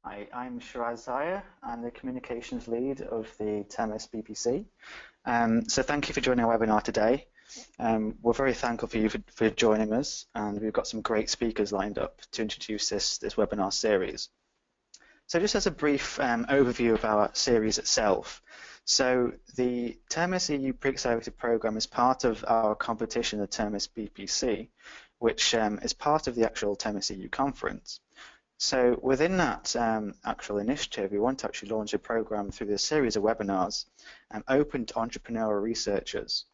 I'm Shiraz. I'm the communications lead of the TERMIS BPC. So thank you for joining our webinar today. We're very thankful for you for joining us, and we've got some great speakers lined up to introduce this webinar series. So just as a brief overview of our series itself. So the TERMIS EU Pre-Accelerated Programme is part of our competition, the TERMIS BPC, which is part of the actual TERMIS EU conference. So within that actual initiative, we want to actually launch a program through this series of webinars open to entrepreneurial researchers.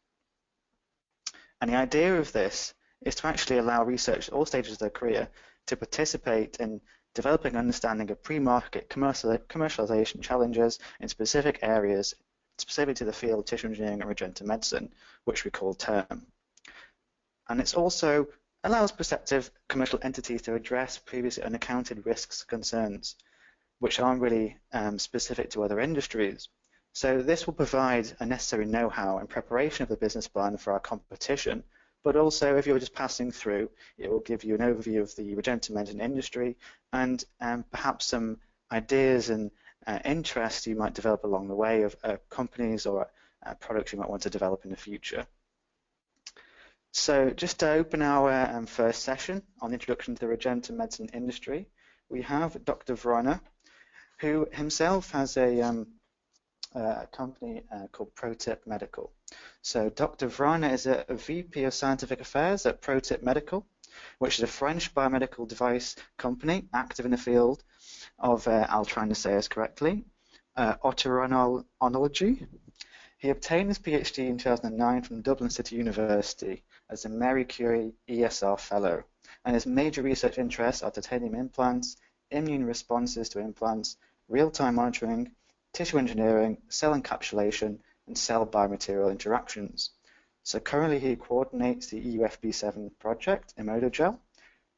And the idea of this is to actually allow researchers at all stages of their career to participate in developing understanding of pre-market commercialization challenges in specific areas, specific to the field of tissue engineering and regenerative medicine, which we call TERM. And it's also allows prospective commercial entities to address previously unaccounted risks and concerns, which aren't really specific to other industries. So this will provide a necessary know-how and preparation of the business plan for our competition, but also if you're just passing through, it will give you an overview of the regenerative medicine industry and perhaps some ideas and interests you might develop along the way of companies or products you might want to develop in the future. So just to open our first session on the introduction to the regenerative medicine industry, we have Dr. Vrana, who himself has a company called PROTiP Medical. So Dr. Vrana is a VP of Scientific Affairs at PROTiP Medical, which is a French biomedical device company active in the field of, I'll try to say this correctly, otolaryngology. He obtained his PhD in 2009 from Dublin City University as a Marie Curie ESR Fellow, and his major research interests are titanium implants, immune responses to implants, real-time monitoring, tissue engineering, cell encapsulation, and cell biomaterial interactions. So currently he coordinates the EU FP7 project, Imodogel.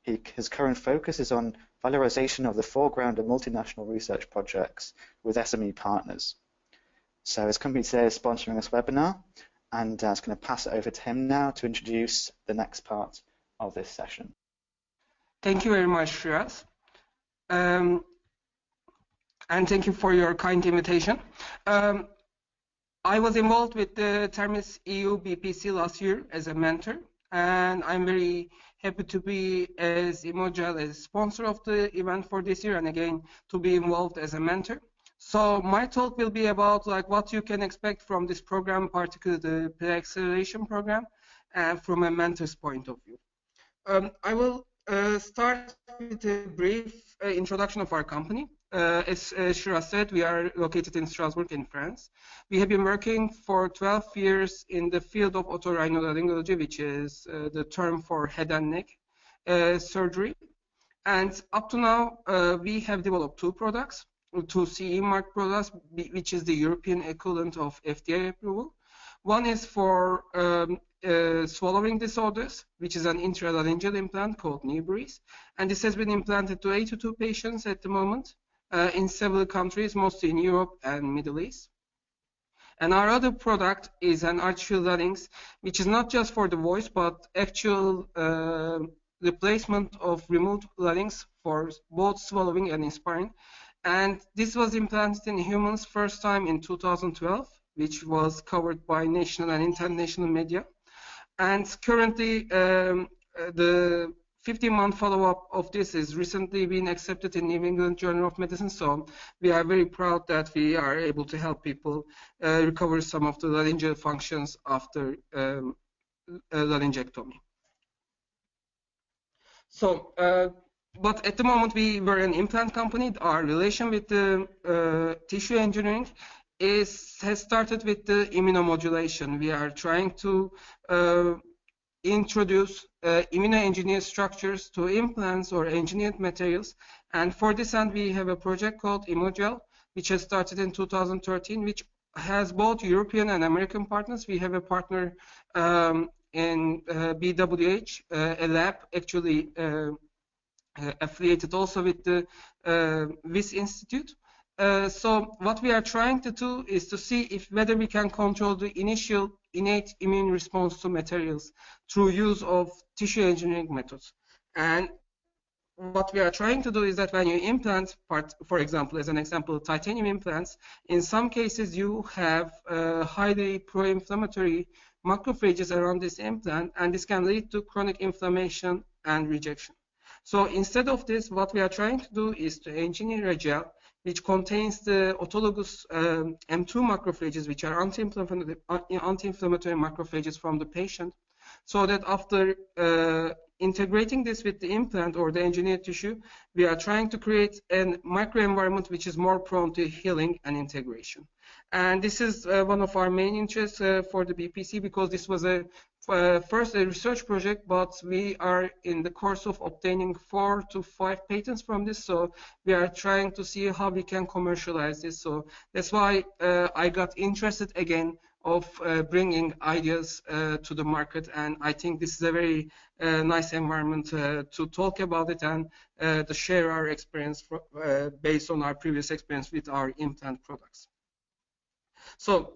His current focus is on valorization of the foreground of multinational research projects with SME partners. So his company today is sponsoring this webinar, and I was going to pass it over to him now to introduce the next part of this session. Thank you very much, Shiraz. And thank you for your kind invitation. I was involved with the TERMIS EU BPC last year as a mentor, and I'm very happy to be as Imodogel as sponsor of the event for this year, and again to be involved as a mentor. So my talk will be about what you can expect from this program, particularly the pre-acceleration program, and from a mentor's point of view. I will start with a brief introduction of our company. As Shiraz said, we are located in Strasbourg in France. We have been working for 12 years in the field of otolaryngology, which is the term for head and neck surgery. And up to now, we have developed two products. To CE mark products, which is the European equivalent of FDA approval. One is for swallowing disorders, which is an intralaryngeal implant called Nihal, and this has been implanted to 82 patients at the moment in several countries, mostly in Europe and Middle East. And our other product is an artificial larynx, which is not just for the voice, but actual replacement of removed larynx for both swallowing and inspiring. And this was implanted in humans first time in 2012, which was covered by national and international media. And currently, the 15-month follow-up of this is recently been accepted in New England Journal of Medicine. So we are very proud that we are able to help people recover some of the laryngeal functions after laryngectomy. So, but at the moment, we were an implant company. Our relation with the tissue engineering has started with the immunomodulation. We are trying to introduce immunoengineered structures to implants or engineered materials. And for this end, we have a project called Imodogel, which has started in 2013, which has both European and American partners. We have a partner in BWH, a lab actually affiliated also with the WIS Institute. So what we are trying to do is to see whether we can control the initial innate immune response to materials through use of tissue engineering methods. And what we are trying to do is that when you implant part, for example, as an example, titanium implants, in some cases you have highly pro-inflammatory macrophages around this implant, and this can lead to chronic inflammation and rejection. So instead of this, what we are trying to do is to engineer a gel which contains the autologous M2 macrophages, which are anti-inflammatory macrophages from the patient, so that after integrating this with the implant or the engineered tissue, we are trying to create a microenvironment which is more prone to healing and integration. And this is one of our main interests for the BPC, because this was first a research project, but we are in the course of obtaining 4 to 5 patents from this. So we are trying to see how we can commercialize this. So that's why I got interested again of bringing ideas to the market, and I think this is a very nice environment to talk about it and to share our experience based on our previous experience with our implant products. So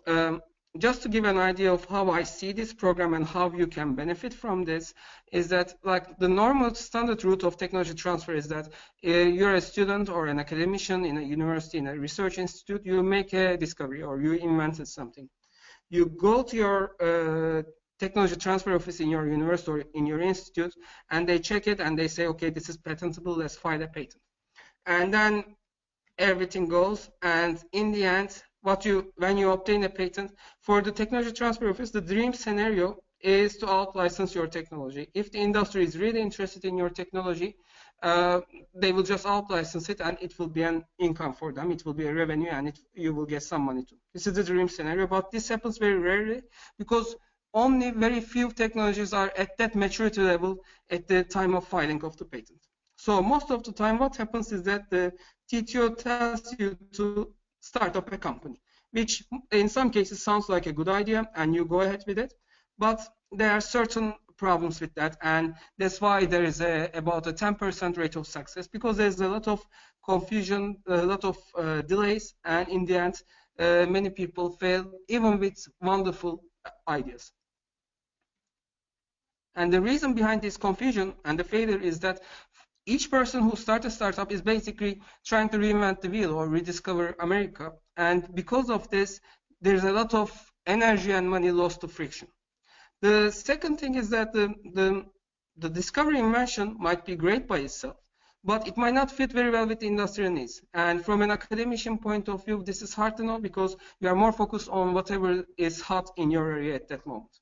just to give an idea of how I see this program and how you can benefit from this, is that like the normal standard route of technology transfer is that you're a student or an academician in a university, in a research institute, you make a discovery or you invented something. You go to your technology transfer office in your university or in your institute, and they check it and they say, okay, this is patentable, let's file a patent. And then everything goes, and in the end, when you obtain a patent for the technology transfer office, the dream scenario is to out-license your technology. If the industry is really interested in your technology, they will just out-license it, and it will be an income for them. It will be a revenue, and you will get some money too. This is the dream scenario, but this happens very rarely because only very few technologies are at that maturity level at the time of filing of the patent. So most of the time, what happens is that the TTO tells you to start up a company, which in some cases sounds like a good idea, and you go ahead with it, but there are certain problems with that, and that's why there is about a 10% rate of success, because there's a lot of confusion, a lot of delays, and in the end, many people fail, even with wonderful ideas. And the reason behind this confusion and the failure is that each person who starts a startup is basically trying to reinvent the wheel or rediscover America. And because of this, there's a lot of energy and money lost to friction. The second thing is that the discovery invention might be great by itself, but it might not fit very well with the industrial needs. And from an academician point of view, this is hard to know because you are more focused on whatever is hot in your area at that moment.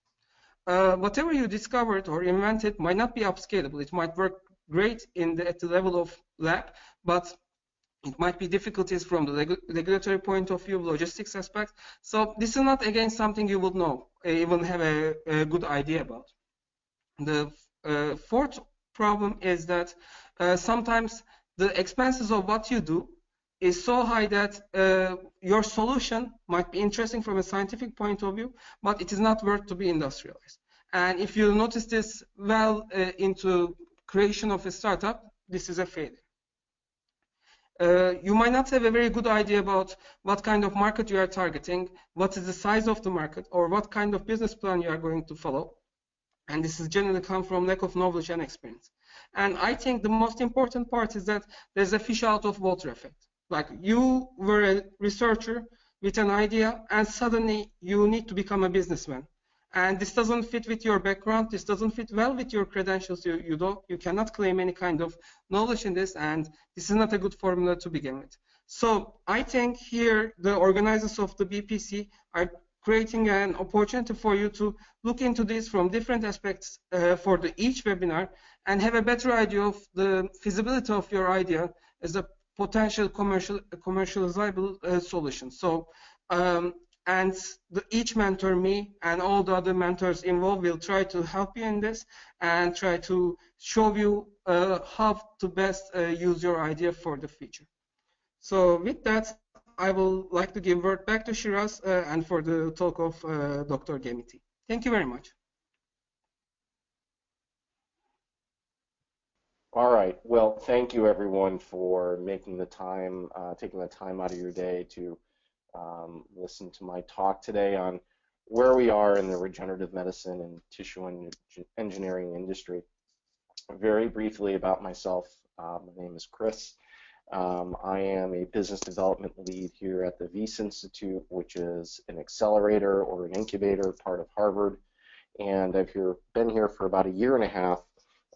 Whatever you discovered or invented might not be upscalable. It might work great at the level of lab, but it might be difficulties from the regulatory point of view, logistics aspect. So this is not, again, something you would know, even have a good idea about. The fourth problem is that sometimes the expenses of what you do is so high that your solution might be interesting from a scientific point of view, but it is not worth to be industrialized. And if you notice this well into creation of a startup, this is a failure. You might not have a very good idea about what kind of market you are targeting, what is the size of the market, or what kind of business plan you are going to follow. And this is generally come from lack of knowledge and experience. And I think the most important part is that there's a fish out of water effect. Like you were a researcher with an idea, and suddenly you need to become a businessman. And this doesn't fit with your background. This doesn't fit well with your credentials. You cannot claim any kind of knowledge in this, and this is not a good formula to begin with. So I think here the organizers of the BPC are creating an opportunity for you to look into this from different aspects for each webinar and have a better idea of the feasibility of your idea as a potential commercializable solution. So. And each mentor, me and all the other mentors involved, will try to help you in this and try to show you how to best use your idea for the future. So with that, I will like to give word back to Shiraz and for the talk of Dr. Gemmiti. Thank you very much. All right. Well, thank you everyone for making the time, taking the time out of your day to listen to my talk today on where we are in the regenerative medicine and tissue engineering industry. Very briefly about myself, my name is Chris. I am a business development lead here at the Wyss Institute, which is an accelerator or an incubator, part of Harvard. And I've been here for about a year and a half.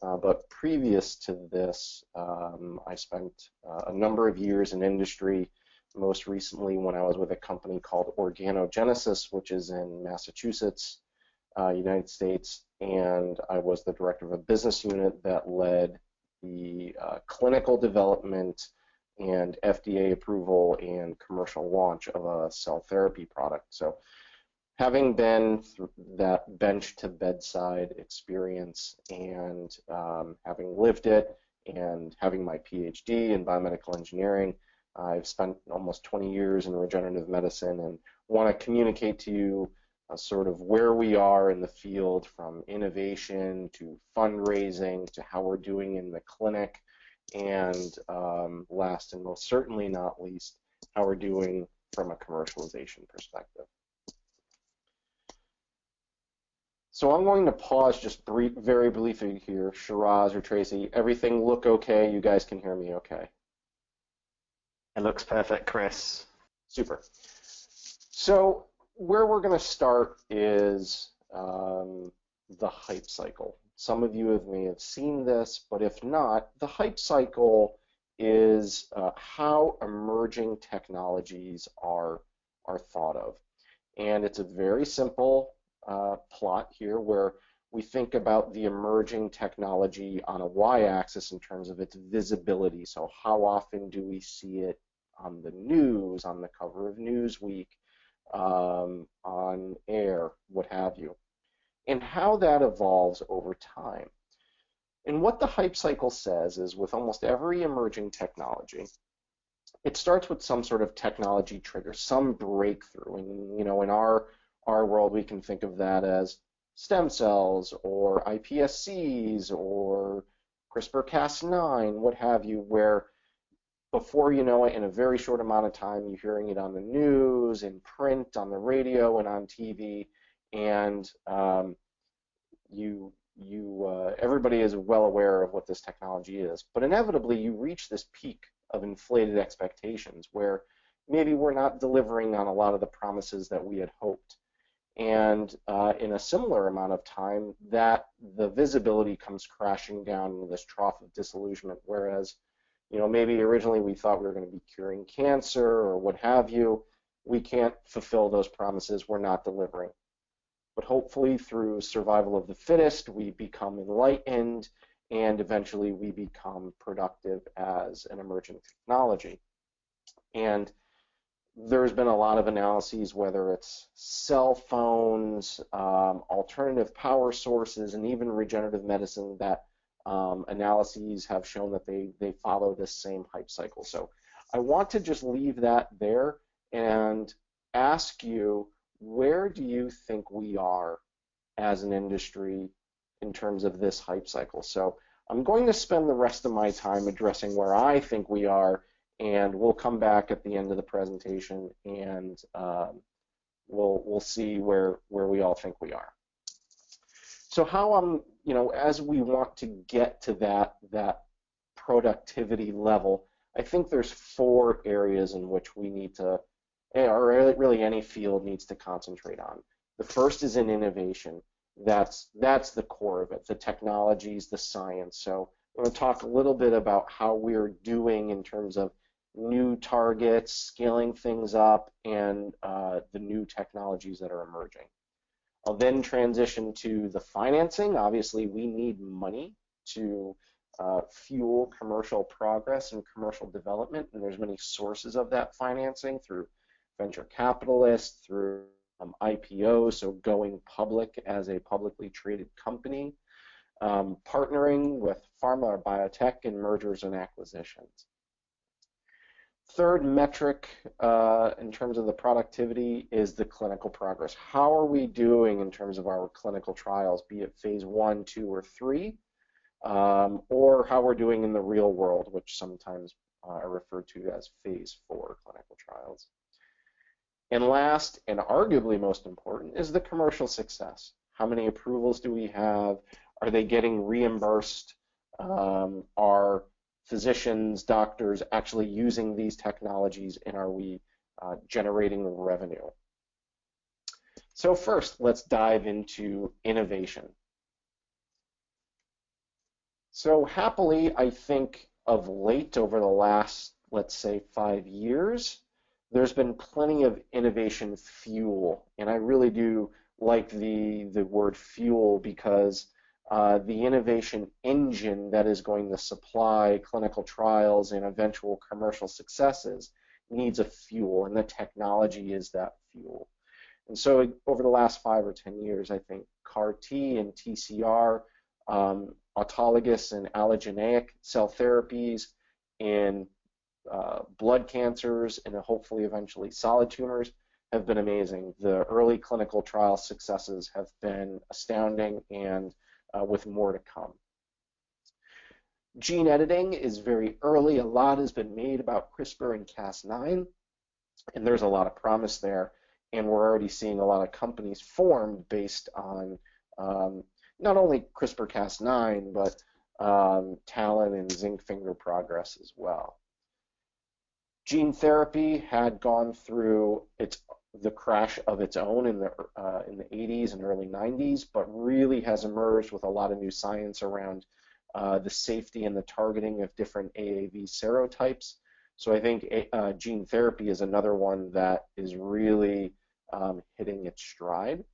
But previous to this, I spent a number of years in industry, most recently when I was with a company called Organogenesis, which is in Massachusetts, United States, and I was the director of a business unit that led the clinical development and FDA approval and commercial launch of a cell therapy product. So having been through that bench to bedside experience and having lived it and having my PhD in biomedical engineering, I've spent almost 20 years in regenerative medicine and want to communicate to you sort of where we are in the field, from innovation to fundraising to how we're doing in the clinic, and last and most certainly not least, how we're doing from a commercialization perspective. So I'm going to pause just very briefly here. Shiraz or Tracy, everything look okay? You guys can hear me okay? It looks perfect, Chris. Super. So where we're going to start is the hype cycle. Some of you may have seen this, but if not, the hype cycle is how emerging technologies are thought of. And it's a very simple plot here where we think about the emerging technology on a y-axis in terms of its visibility. So how often do we see it on the news, on the cover of Newsweek, on air, what have you, and how that evolves over time. And what the hype cycle says is, with almost every emerging technology, it starts with some sort of technology trigger, some breakthrough. And in our world, we can think of that as stem cells or iPSCs or CRISPR-Cas9, what have you, where before you know it, in a very short amount of time, you're hearing it on the news, in print, on the radio, and on TV, and everybody is well aware of what this technology is. But inevitably, you reach this peak of inflated expectations where maybe we're not delivering on a lot of the promises that we had hoped. And in a similar amount of time, that the visibility comes crashing down into this trough of disillusionment, whereas maybe originally we thought we were going to be curing cancer or what have you. We can't fulfill those promises. We're not delivering. But hopefully through survival of the fittest, we become enlightened, and eventually we become productive as an emerging technology. And there's been a lot of analyses, whether it's cell phones, alternative power sources, and even regenerative medicine, that analyses have shown that they follow this same hype cycle. So I want to just leave that there and ask you, where do you think we are as an industry in terms of this hype cycle? So I'm going to spend the rest of my time addressing where I think we are, and we'll come back at the end of the presentation and we'll see where we all think we are. So how as we want to get to that productivity level, I think there's 4 areas in which we need to, or really any field needs to concentrate on. The first is in innovation. That's the core of it, the technologies, the science. So I'm going to talk a little bit about how we're doing in terms of new targets, scaling things up, and the new technologies that are emerging. I'll then transition to the financing. Obviously, we need money to fuel commercial progress and commercial development, and there's many sources of that financing, through venture capitalists, through IPOs, so going public as a publicly traded company, partnering with pharma or biotech in mergers and acquisitions. Third metric in terms of the productivity is the clinical progress. How are we doing in terms of our clinical trials, be it phase 1, 2, or 3, or how we're doing in the real world, which sometimes are referred to as phase 4 clinical trials. And last, and arguably most important, is the commercial success. How many approvals do we have? Are they getting reimbursed Are physicians, doctors actually using these technologies, and are we generating revenue? So first, let's dive into innovation. So happily, I think of late, over the last, let's say, 5 years, there's been plenty of innovation fuel. And I really do like the word fuel, because the innovation engine that is going to supply clinical trials and eventual commercial successes needs a fuel, and the technology is that fuel. And so over the last 5 or 10 years, I think CAR-T and TCR, autologous and allogeneic cell therapies in blood cancers and hopefully eventually solid tumors have been amazing. The early clinical trial successes have been astounding, and with more to come. Gene editing is very early. A lot has been made about CRISPR and Cas9, and there's a lot of promise there. And we're already seeing a lot of companies formed based on not only CRISPR-Cas9, but TALEN and zinc finger progress as well. Gene therapy had gone through the crash of its own in the 80s and early 90s, but really has emerged with a lot of new science around the safety and the targeting of different AAV serotypes. So I think gene therapy is another one that is really hitting its stride.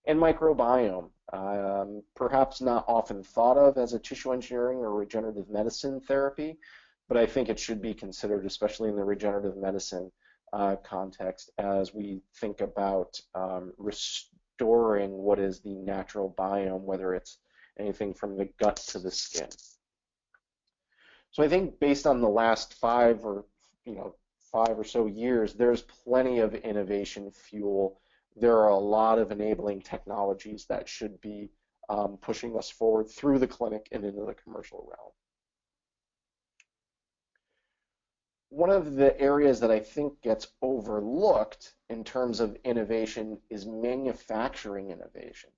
And microbiome, perhaps not often thought of as a tissue engineering or regenerative medicine therapy, but I think it should be considered, especially in the regenerative medicine context, as we think about restoring what is the natural biome, whether it's anything from the gut to the skin. So I think based on the last 5 or so years, there's plenty of innovation fuel. There are a lot of enabling technologies that should be pushing us forward through the clinic and into the commercial realm. One of the areas that I think gets overlooked in terms of innovation is manufacturing innovation.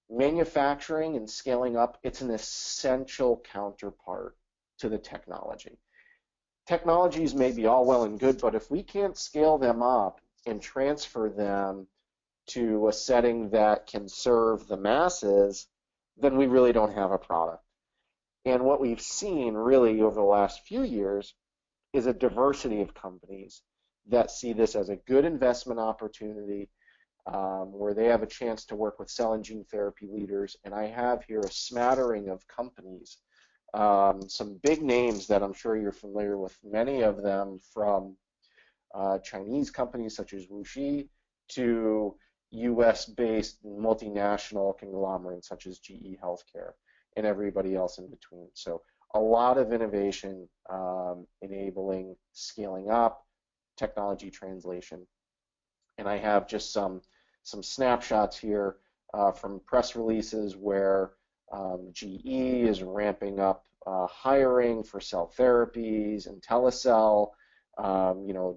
Manufacturing and scaling up, it's an essential counterpart to the technology. Technologies may be all well and good, but if we can't scale them up and transfer them to a setting that can serve the masses, then we really don't have a product. And what we've seen really over the last few years is a diversity of companies that see this as a good investment opportunity, where they have a chance to work with cell and gene therapy leaders. And I have here a smattering of companies, some big names that I'm sure you're familiar with, many of them from Chinese companies such as WuXi to US-based multinational conglomerates such as GE Healthcare and everybody else in between. So a lot of innovation enabling scaling up, technology translation. And I have just some snapshots here from press releases where GE is ramping up hiring for cell therapies and telecell,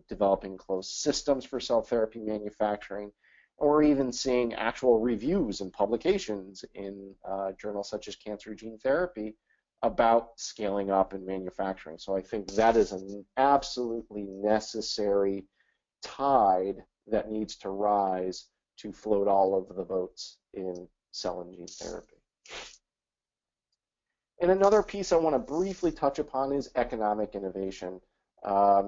developing closed systems for cell therapy manufacturing, or even seeing actual reviews and publications in journals such as Cancer Gene Therapy about scaling up and manufacturing. So I think that is an absolutely necessary tide that needs to rise to float all of the boats in cell and gene therapy. And another piece I want to briefly touch upon is economic innovation.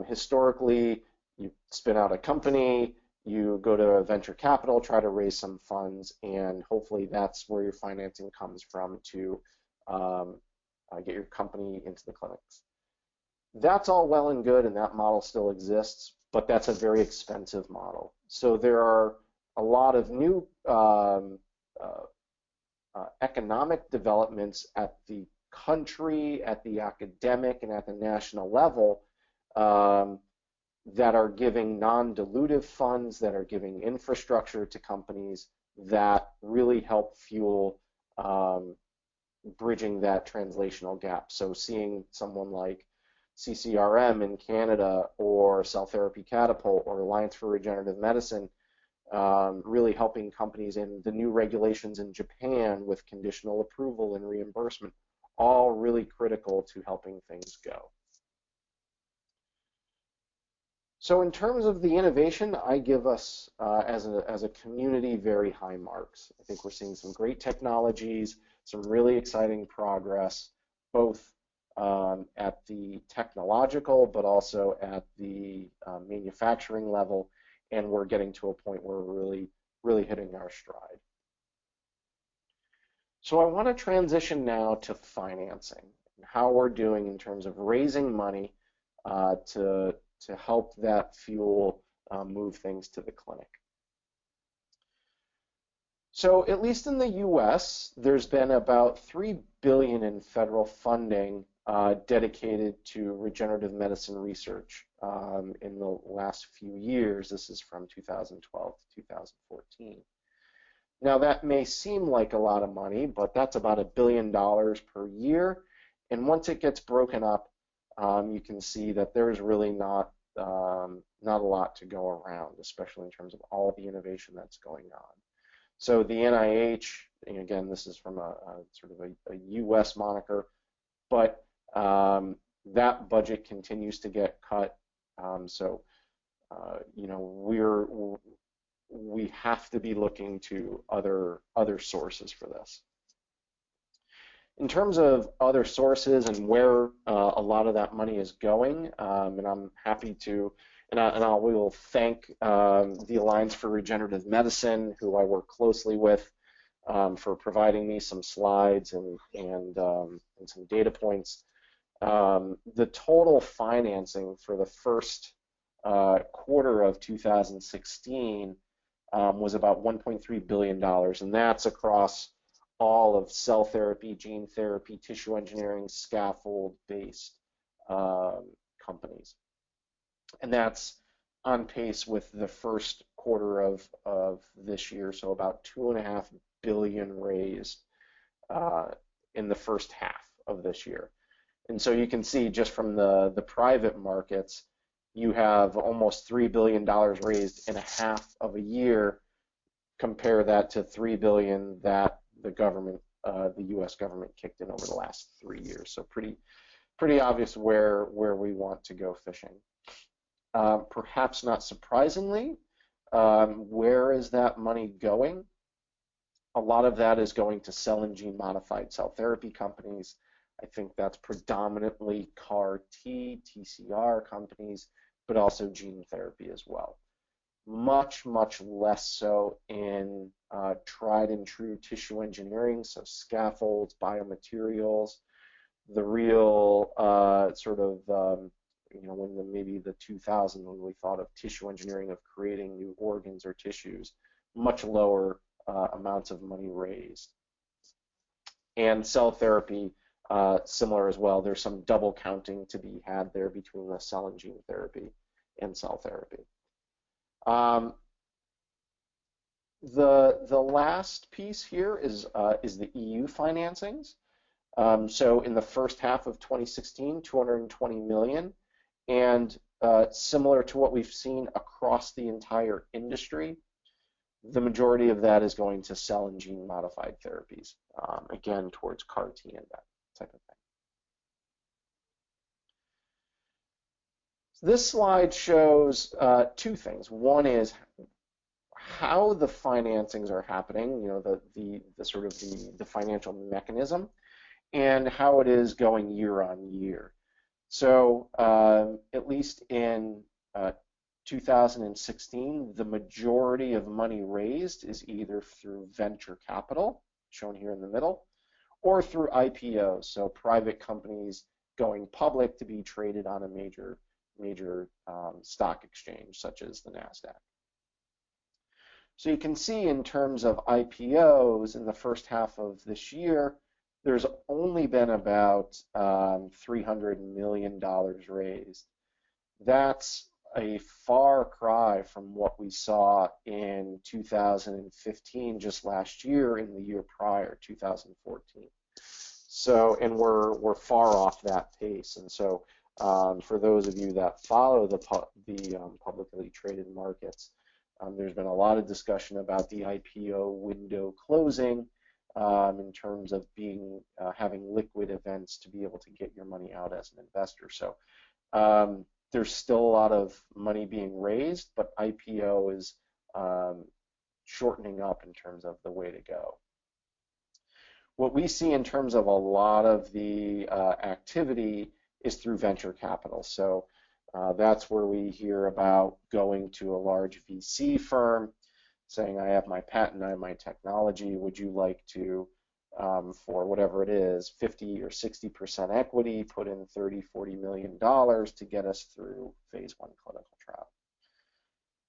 Historically, you spin out a company, you go to venture capital, try to raise some funds, and hopefully that's where your financing comes from to get your company into the clinics. That's all well and good, and that model still exists, but that's a very expensive model. So there are a lot of new economic developments at the country, at the academic, and at the national level that are giving non-dilutive funds, that are giving infrastructure to companies that really help fuel bridging that translational gap. So seeing someone like CCRM in Canada, or Cell Therapy Catapult, or Alliance for Regenerative Medicine, really helping companies, in the new regulations in Japan with conditional approval and reimbursement, all really critical to helping things go. So in terms of the innovation, I give us, as a community, very high marks. I think we're seeing some great technologies, some really exciting progress, both at the technological, but also at the manufacturing level, and we're getting to a point where we're really hitting our stride. So I want to transition now to financing, and how we're doing in terms of raising money to help that fuel move things to the clinic. So at least in the US, there's been about $3 billion in federal funding dedicated to regenerative medicine research in the last few years. This is from 2012 to 2014. Now that may seem like a lot of money, but that's about $1 billion per year. And once it gets broken up, you can see that there's really not a lot to go around, especially in terms of all the innovation that's going on. So the NIH, and again, this is from a sort of a US moniker, but that budget continues to get cut. You know, we have to be looking to other sources for this. In terms of other sources and where a lot of that money is going, and I'm happy to, we will thank the Alliance for Regenerative Medicine, who I work closely with, for providing me some slides and some data points. The total financing for the first quarter of 2016 was about $1.3 billion, and that's across all of cell therapy, gene therapy, tissue engineering, scaffold-based companies. And that's on pace with the first quarter of this year, so about $2.5 billion raised in the first half of this year. And so you can see just from the private markets, you have almost $3 billion raised in a half of a year. Compare that to $3 billion that the government, the U.S. government, kicked in over the last 3 years. So pretty obvious where we want to go fishing. Perhaps not surprisingly, where is that money going? A lot of that is going to cell and gene modified cell therapy companies. I think that's predominantly CAR-T, TCR companies, but also gene therapy as well. Much less so in tried and true tissue engineering, so scaffolds, biomaterials. The real sort of, you know, when maybe the 2000s, when we thought of tissue engineering, of creating new organs or tissues, much lower amounts of money raised. And cell therapy, similar as well. There's some double counting to be had there between the cell and gene therapy and cell therapy. The last piece here is the EU financings. So in the first half of 2016, 220 million, and similar to what we've seen across the entire industry, the majority of that is going to cell and gene modified therapies, again towards CAR-T and that type of thing. This slide shows two things. One is how the financings are happening, you know, the sort of the financial mechanism, and how it is going year on year. So at least in 2016, the majority of money raised is either through venture capital, shown here in the middle, or through IPOs, so private companies going public to be traded on a major stock exchange, such as the NASDAQ. So you can see in terms of IPOs in the first half of this year, there's only been about $300 million raised. That's a far cry from what we saw in 2015, just last year, in the year prior, 2014. So, and we're far off that pace. And so, for those of you that follow the publicly traded markets, there's been a lot of discussion about the IPO window closing, in terms of having liquid events to be able to get your money out as an investor. So there's still a lot of money being raised, but IPO is shortening up in terms of the way to go. What we see in terms of a lot of the activity is through venture capital. So that's where we hear about going to a large VC firm, saying, I have my patent, I have my technology, would you like to, for whatever it is, 50 or 60% equity, put in $30, $40 million to get us through phase 1 clinical trial.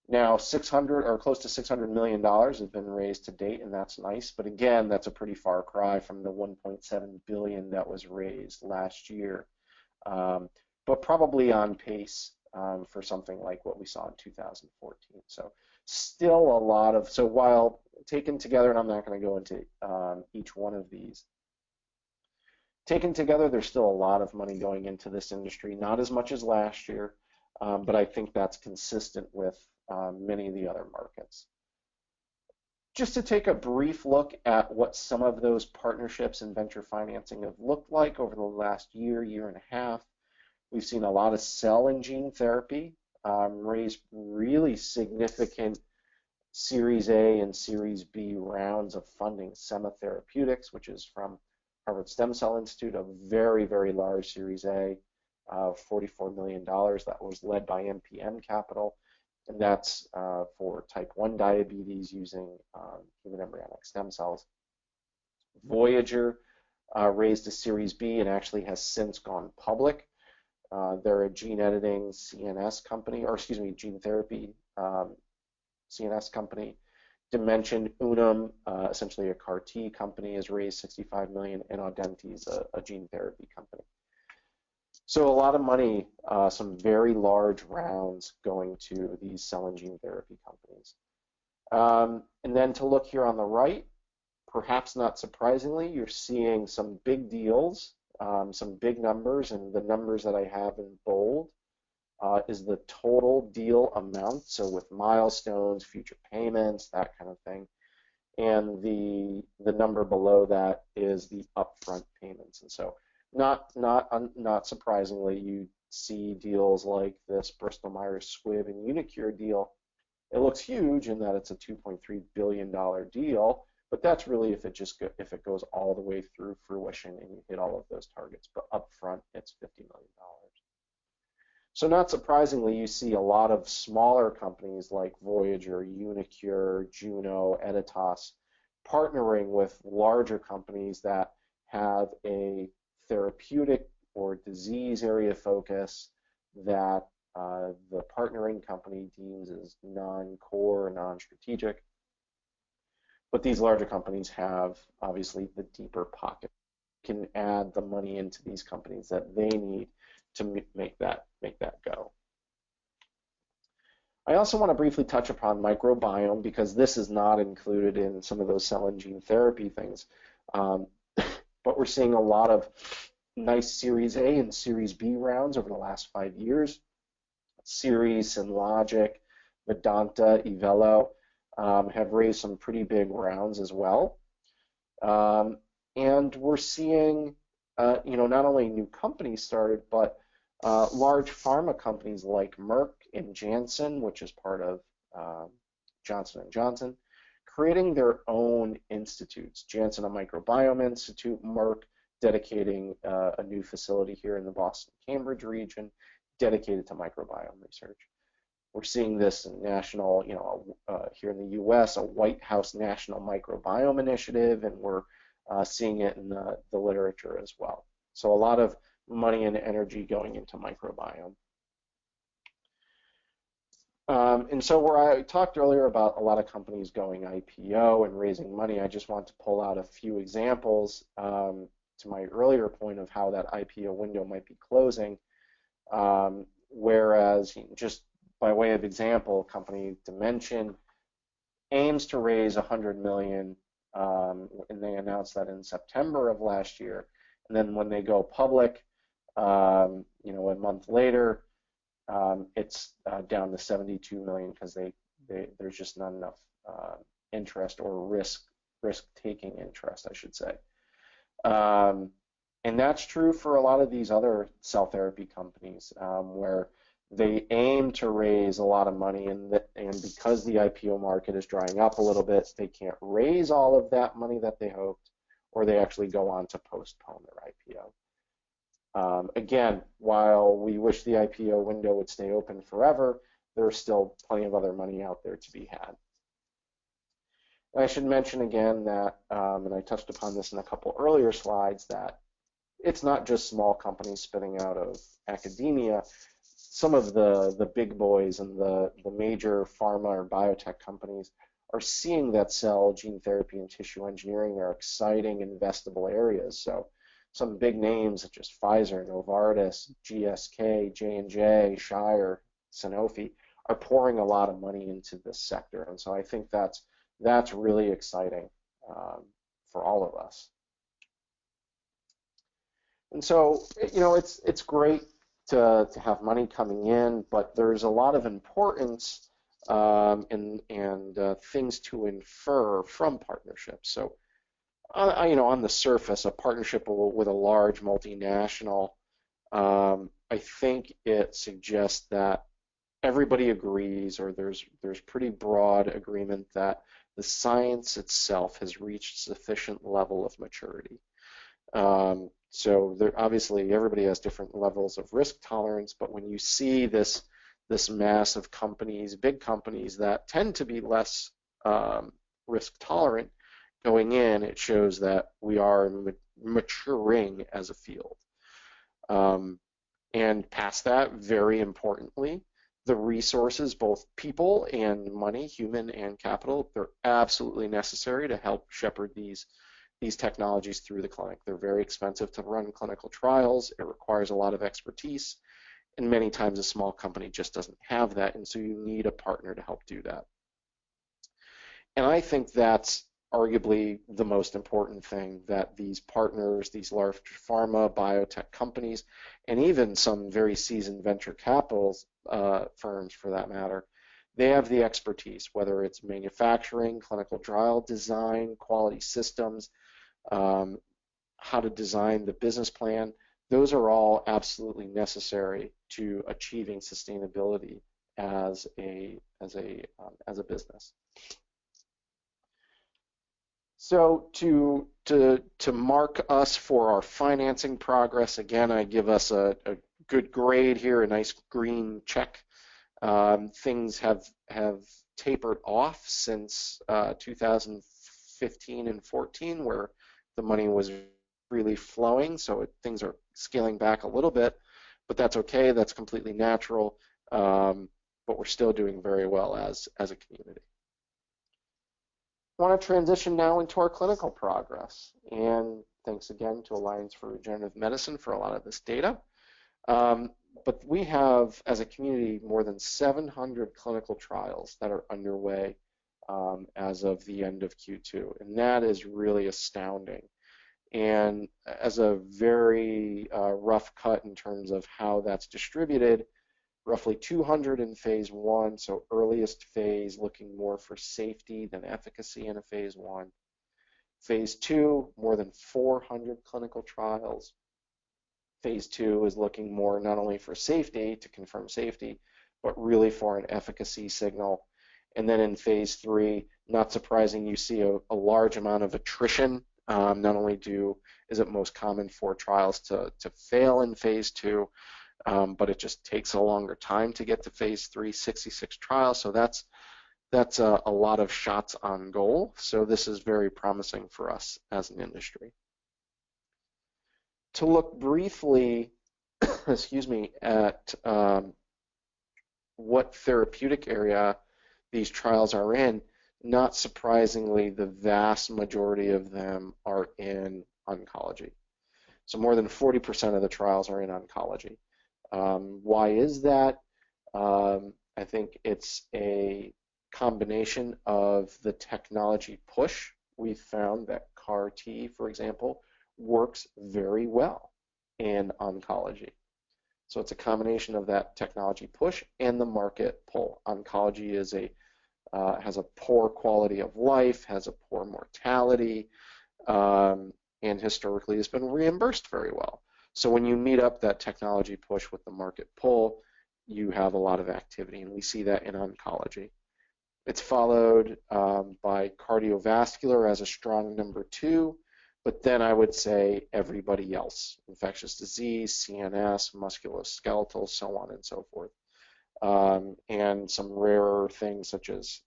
Now, 600 or close to $600 million has been raised to date, and that's nice. But again, that's a pretty far cry from the 1.7 billion that was raised last year. But probably on pace for something like what we saw in 2014. So still a lot of, so while taken together, and I'm not going to go into each one of these, taken together, there's still a lot of money going into this industry, not as much as last year, but I think that's consistent with many of the other markets. Just to take a brief look at what some of those partnerships and venture financing have looked like over the last year, year and a half. We've seen a lot of cell and gene therapy raise really significant Series A and Series B rounds of funding. Sema Therapeutics, which is from Harvard Stem Cell Institute, a very, very large Series A of $44 million that was led by MPM Capital. And that's for type 1 diabetes using human embryonic stem cells. Voyager raised a Series B and actually has since gone public. They're a gene editing CNS company, or excuse me, gene therapy CNS company. Dimension Unum, essentially a CAR T company, has raised 65 million, and Audenti is a gene therapy company. So a lot of money, some very large rounds going to these cell and gene therapy companies. And then to look here on the right, perhaps not surprisingly, you're seeing some big deals, some big numbers, and the numbers that I have in bold is the total deal amount, so with milestones, future payments, that kind of thing. And the number below that is the upfront payments. And so not surprisingly, you see deals like this Bristol Myers Squibb and Unicure deal. It looks huge in that it's a $2.3 billion deal, but that's really if it goes all the way through fruition and you hit all of those targets. But upfront, it's $50 million. So not surprisingly, you see a lot of smaller companies like Voyager, Unicure, Juno, Editas partnering with larger companies that have a therapeutic or disease area focus that the partnering company deems as non-core, non-strategic. But these larger companies have obviously the deeper pocket, can add the money into these companies that they need to make that go. I also want to briefly touch upon microbiome because this is not included in some of those cell and gene therapy things. But we're seeing a lot of nice Series A and Series B rounds over the last 5 years. Series, Synlogic, Vedanta, Evelo have raised some pretty big rounds as well. And we're seeing, not only new companies started, but large pharma companies like Merck and Janssen, which is part of Johnson & Johnson, creating their own institutes. Janssen, a microbiome institute, Merck dedicating a new facility here in the Boston-Cambridge region dedicated to microbiome research. We're seeing this in national, here in the US, a White House National Microbiome Initiative, and we're seeing it in the literature as well. So a lot of money and energy going into microbiome. And so where I talked earlier about a lot of companies going IPO and raising money, I just want to pull out a few examples to my earlier point of how that IPO window might be closing. Whereas, just by way of example, company Dimension aims to raise 100 million, and they announced that in September of last year. And then when they go public, a month later, it's down to 72 million because there's just not enough interest or risk risk-taking interest, I should say. And that's true for a lot of these other cell therapy companies, where they aim to raise a lot of money, and because the IPO market is drying up a little bit, they can't raise all of that money that they hoped, or they actually go on to postpone their IPO. Again, while we wish the IPO window would stay open forever, there's still plenty of other money out there to be had. And I should mention again that, and I touched upon this in a couple earlier slides, that it's not just small companies spinning out of academia. Some of the big boys and the major pharma or biotech companies are seeing that cell, gene therapy, and tissue engineering are exciting, investable areas. So some big names such as Pfizer, Novartis, GSK, J&J, Shire, Sanofi are pouring a lot of money into this sector. And so I think that's really exciting for all of us. And so, you know, it's great to have money coming in, but there's a lot of importance and things to infer from partnerships. So, you know, on the surface, a partnership with a large multinational, I think it suggests that everybody agrees, or there's pretty broad agreement that the science itself has reached sufficient level of maturity. So obviously everybody has different levels of risk tolerance, but when you see this mass of companies, big companies that tend to be less risk tolerant going in, it shows that we are maturing as a field. And past that, very importantly, the resources, both people and money, human and capital, they're absolutely necessary to help shepherd these technologies through the clinic. They're very expensive to run clinical trials. It requires a lot of expertise, and many times a small company just doesn't have that, and so you need a partner to help do that. And I think that's arguably the most important thing, that these partners, these large pharma, biotech companies, and even some very seasoned venture capital firms for that matter, they have the expertise, whether it's manufacturing, clinical trial design, quality systems, how to design the business plan. Those are all absolutely necessary to achieving sustainability as a business. So to mark us for our financing progress, again, I give us a good grade here, a nice green check. Things have tapered off since 2015 and 14, where the money was really flowing, so things are scaling back a little bit, but that's okay. That's completely natural, but we're still doing very well as a community. I want to transition now into our clinical progress, and thanks again to Alliance for Regenerative Medicine for a lot of this data. But we have, as a community, more than 700 clinical trials that are underway as of the end of Q2, and that is really astounding. And as a very rough cut in terms of how that's distributed, roughly 200 in phase 1, so earliest phase, looking more for safety than efficacy in a phase 1. Phase 2, more than 400 clinical trials. Phase 2 is looking more not only for safety, to confirm safety, but really for an efficacy signal. And then in phase 3, not surprising, you see a large amount of attrition. Not only is it most common for trials to fail in phase 2, but it just takes a longer time to get to phase 3, 66 trials. So that's a lot of shots on goal. So this is very promising for us as an industry. To look briefly, excuse me, at what therapeutic area these trials are in, not surprisingly, the vast majority of them are in oncology. So more than 40% of the trials are in oncology. Why is that? I think it's a combination of the technology push. We've found that CAR-T, for example, works very well in oncology. So it's a combination of that technology push and the market pull. Oncology is a has a poor quality of life, has a poor mortality, and historically has been reimbursed very well. So when you meet up that technology push with the market pull, you have a lot of activity, and we see that in oncology. It's followed by cardiovascular as a strong number 2, but then I would say everybody else: infectious disease, CNS, musculoskeletal, so on and so forth, and some rarer things such as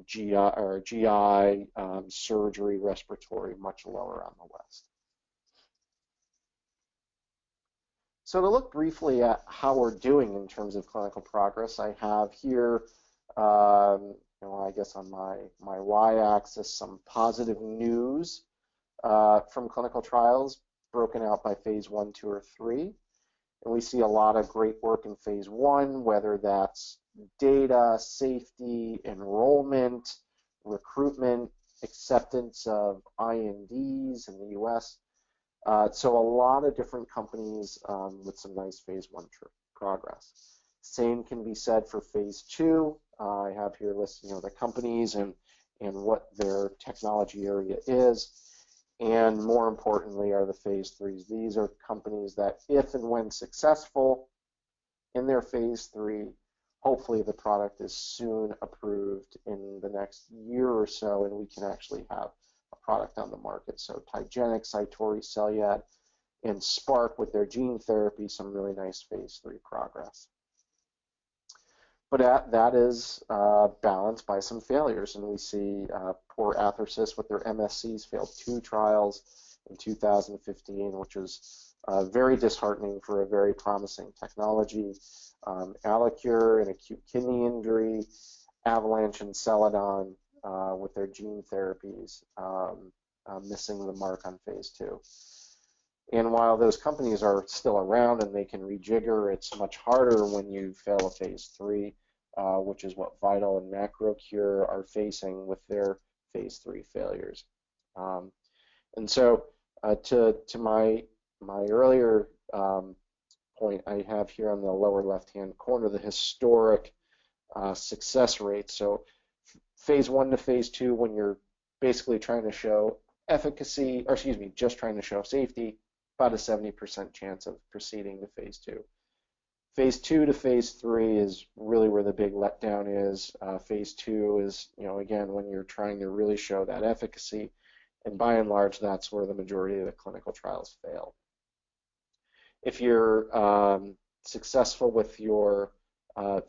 GI, surgery, respiratory, much lower on the list. So to look briefly at how we're doing in terms of clinical progress, I have here, I guess on my y-axis, some positive news from clinical trials broken out by phase 1, 2, or 3. And we see a lot of great work in phase 1, whether that's data, safety, enrollment, recruitment, acceptance of INDs in the US. So a lot of different companies with some nice phase 1 progress. Same can be said for phase 2. I have here listed the companies and what their technology area is. And more importantly are the phase 3s. These are companies that, if and when successful in their phase 3, hopefully the product is soon approved in the next year or so, and we can actually have a product on the market. So Tygenix, Cytori, Celyad, and Spark with their gene therapy, some really nice phase 3 progress. But that is balanced by some failures, and we see poor Athersys with their MSCs failed 2 trials in 2015, which was very disheartening for a very promising technology. Alicure and acute kidney injury, Avalanche and Celadon with their gene therapies missing the mark on phase 2. And while those companies are still around and they can rejigger, it's much harder when you fail a phase 3, which is what Vital and MacroCure are facing with their phase 3 failures. And so to my earlier point, I have here on the lower left-hand corner the historic success rate. So phase 1 to phase 2, when you're basically trying to show efficacy, or excuse me, just trying to show safety, about a 70% chance of proceeding to phase 2. Phase 2 to phase 3 is really where the big letdown is. Phase 2 is, again, when you're trying to really show that efficacy, and by and large, that's where the majority of the clinical trials fail. If you're successful with your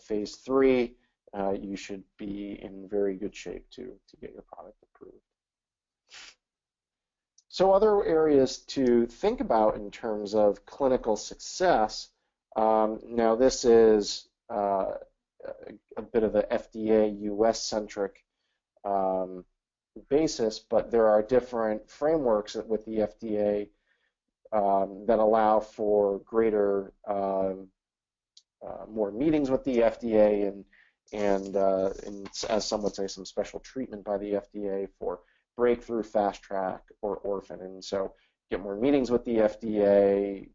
phase 3, you should be in very good shape to get your product approved. So other areas to think about in terms of clinical success, now this is a bit of a FDA US-centric basis, but there are different frameworks with the FDA that allow for greater, more meetings with the FDA and as some would say, some special treatment by the FDA for breakthrough, fast track, or orphan. And so get more meetings with the FDA,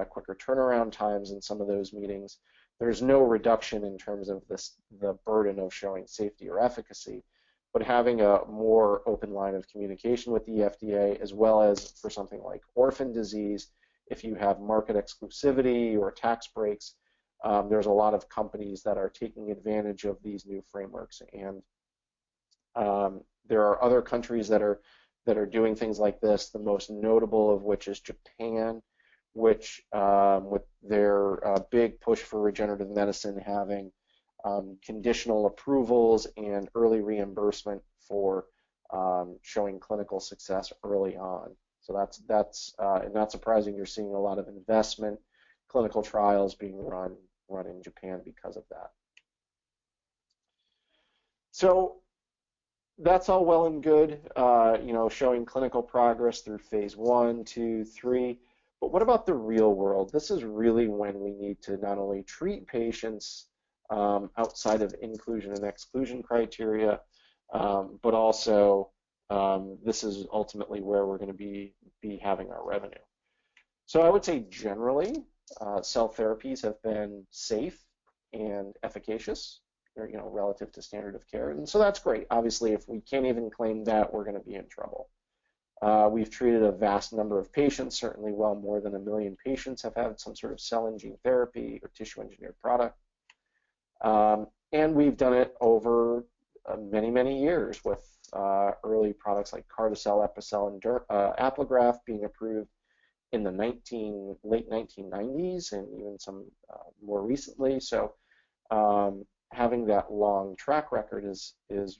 quicker turnaround times in some of those meetings. There's no reduction in terms of the burden of showing safety or efficacy, but having a more open line of communication with the FDA, as well as for something like orphan disease, if you have market exclusivity or tax breaks, there's a lot of companies that are taking advantage of these new frameworks, and there are other countries that are doing things like this, the most notable of which is Japan, which with their big push for regenerative medicine having conditional approvals and early reimbursement for showing clinical success early on. So that's and not surprising, you're seeing a lot of investment, clinical trials being run in Japan because of that. So that's all well and good, showing clinical progress through phase 1, 2, 3. But what about the real world? This is really when we need to not only treat patients outside of inclusion and exclusion criteria, but also this is ultimately where we're going to be having our revenue. So I would say generally, cell therapies have been safe and efficacious or, relative to standard of care. And so that's great. Obviously, if we can't even claim that, we're going to be in trouble. We've treated a vast number of patients, certainly well more than 1 million patients have had some sort of cell and gene therapy or tissue engineered product. And we've done it over many, many years with early products like Carticel, Epicel, and Apligraf being approved in the late 1990s and even some more recently. So having that long track record is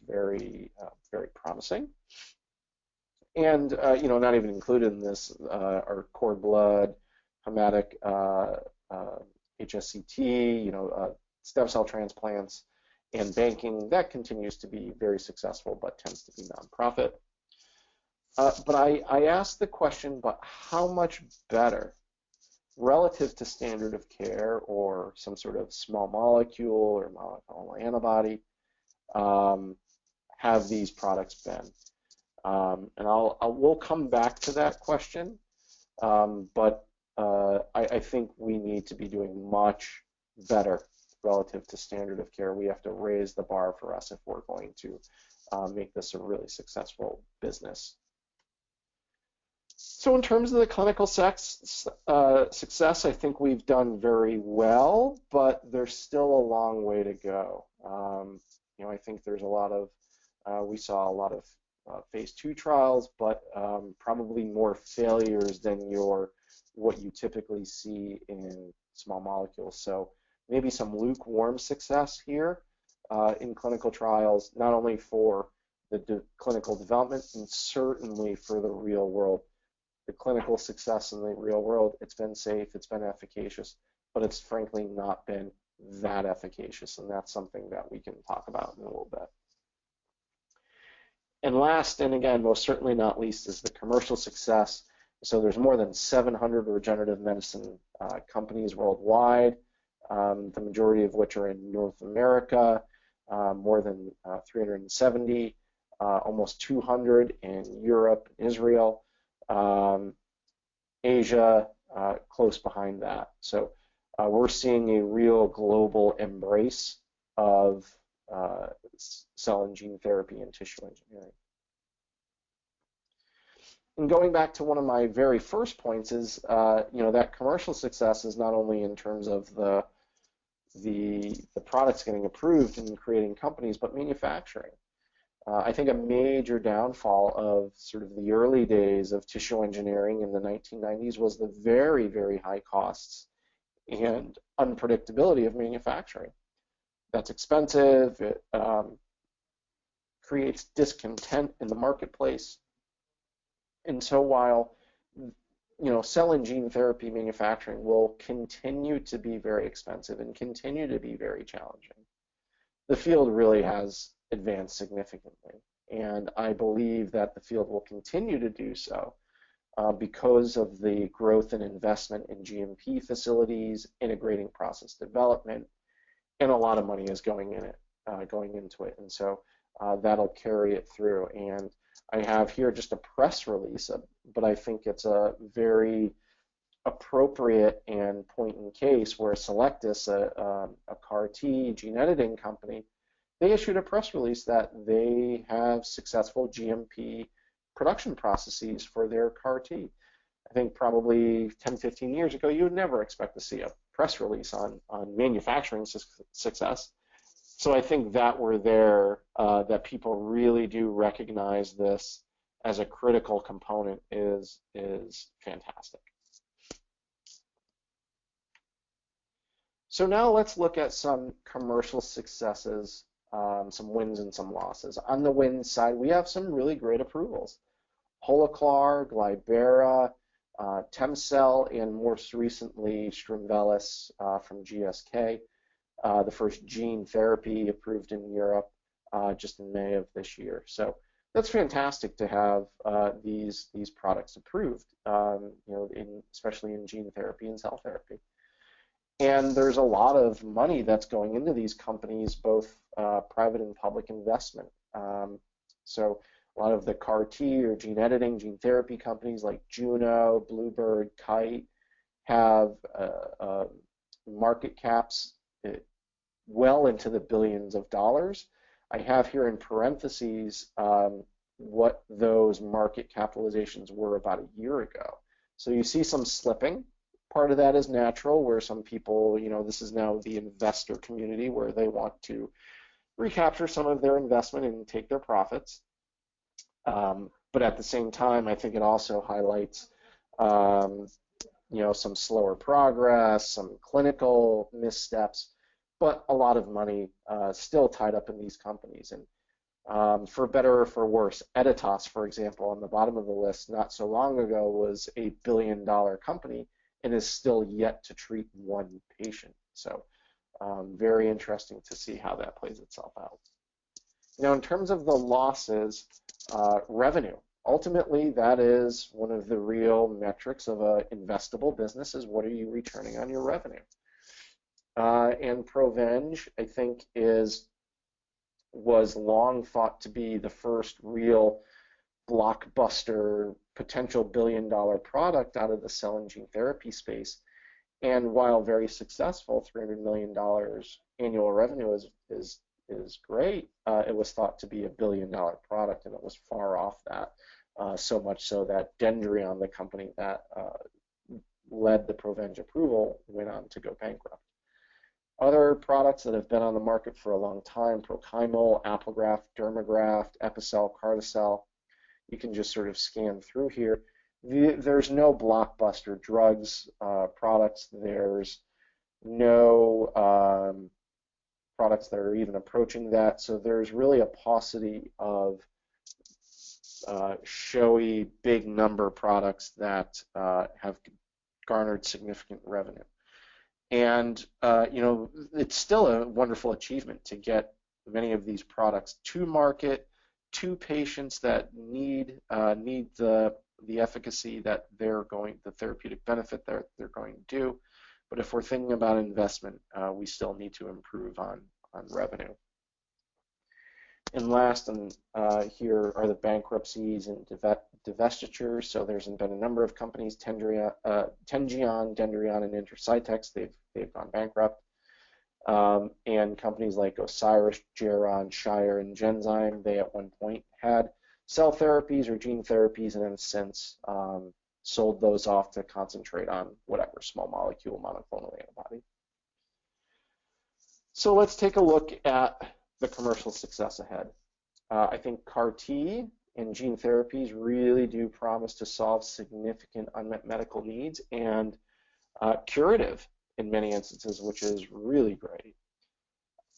very, very promising. And not even included in this are cord blood, hematic HSCT, stem cell transplants, and banking. That continues to be very successful, but tends to be nonprofit. But I asked the question, but how much better relative to standard of care or some sort of small molecule or monoclonal antibody have these products been? And we'll come back to that question, but I think we need to be doing much better relative to standard of care. We have to raise the bar for us if we're going to make this a really successful business. So in terms of the clinical success, I think we've done very well, but there's still a long way to go. I think there's a lot of, we saw a lot of phase 2 trials, but probably more failures than what you typically see in small molecules. So maybe some lukewarm success here in clinical trials, not only for the clinical development and certainly for the real world. The clinical success in the real world, it's been safe, it's been efficacious, but it's frankly not been that efficacious, and that's something that we can talk about in a little bit. And last, and again, most certainly not least, is the commercial success. So there's more than 700 regenerative medicine companies worldwide, the majority of which are in North America, more than 370, almost 200 in Europe, Israel, Asia, close behind that. So we're seeing a real global embrace of cell and gene therapy and tissue engineering. And going back to one of my very first points is, that commercial success is not only in terms of the products getting approved and creating companies, but manufacturing. I think a major downfall of sort of the early days of tissue engineering in the 1990s was the very, very high costs and unpredictability of manufacturing. That's expensive. It creates discontent in the marketplace. And so while cell and gene therapy manufacturing will continue to be very expensive and continue to be very challenging, the field really has advanced significantly. And I believe that the field will continue to do so because of the growth and investment in GMP facilities, integrating process development, and a lot of money is going into it. And so that'll carry it through. And I have here just a press release, but I think it's a very appropriate and point in case where Selectus, a CAR-T gene editing company, they issued a press release that they have successful GMP production processes for their CAR-T. I think probably 10, 15 years ago, you would never expect to see a press release on manufacturing success. So I think that we're there, that people really do recognize this as a critical component is fantastic. So now let's look at some commercial successes, some wins and some losses. On the wins side, we have some really great approvals. Holoclar, Glybera, Temcel, and most recently Strimvelis from GSK, the first gene therapy approved in Europe just in May of this year. So that's fantastic to have these products approved, especially in gene therapy and cell therapy. And there's a lot of money that's going into these companies, both private and public investment. So a lot of the CAR-T or gene editing, gene therapy companies like Juno, Bluebird, Kite have market caps well into the billions of dollars. I have here in parentheses what those market capitalizations were about a year ago. So you see some slipping. Part of that is natural, where some people, this is now the investor community where they want to recapture some of their investment and take their profits. But at the same time, I think it also highlights, some slower progress, some clinical missteps, but a lot of money still tied up in these companies. And for better or for worse, Editas, for example, on the bottom of the list, not so long ago was a billion-dollar company and is still yet to treat one patient. So very interesting to see how that plays itself out. Now, in terms of the losses, revenue. Ultimately, that is one of the real metrics of an investable business, is what are you returning on your revenue? And Provenge, I think, was long thought to be the first real blockbuster, potential billion-dollar product out of the cell and gene therapy space. And while very successful, $300 million annual revenue is great. It was thought to be a billion-dollar product, and it was far off that. So much so that Dendreon, the company that led the Provenge approval, went on to go bankrupt. Other products that have been on the market for a long time: Prochymal, Applegraft, Dermagraft, Epicel, Carticel. You can just sort of scan through here. There's no blockbuster drugs, products. There's no products that are even approaching that. So there's really a paucity of showy, big number products that have garnered significant revenue. And it's still a wonderful achievement to get many of these products to market, to patients that need the efficacy that the therapeutic benefit that they're going to do. But if we're thinking about investment, we still need to improve on revenue. And last, here are the bankruptcies and divestitures. So there's been a number of companies: Tengion, Dendreon, and Intercytex. They've gone bankrupt. And companies like Osiris, Geron, Shire, and Genzyme, they at one point had cell therapies or gene therapies, and then since sold those off to concentrate on whatever small molecule monoclonal antibody. So let's take a look at the commercial success ahead. I think CAR-T and gene therapies really do promise to solve significant unmet medical needs, and curative in many instances, which is really great.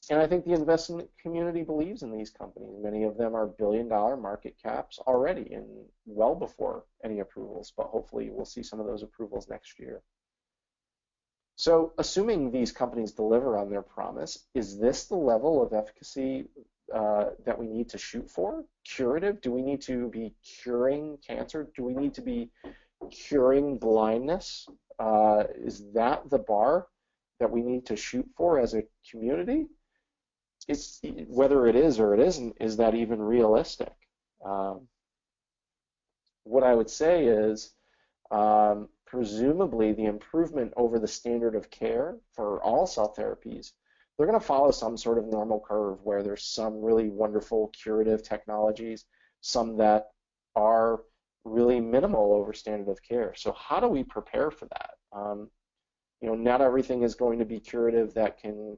And I think the investment community believes in these companies. Many of them are billion-dollar market caps already, and well before any approvals, but hopefully we'll see some of those approvals next year. So assuming these companies deliver on their promise, is this the level of efficacy that we need to shoot for? Curative? Do we need to be curing cancer? Do we need to be curing blindness? Is that the bar that we need to shoot for as a community? Whether it is or it isn't, is that even realistic? What I would say is, presumably the improvement over the standard of care for all cell therapies, they're going to follow some sort of normal curve where there's some really wonderful curative technologies, some that are really minimal over standard of care. So how do we prepare for that? Not everything is going to be curative that can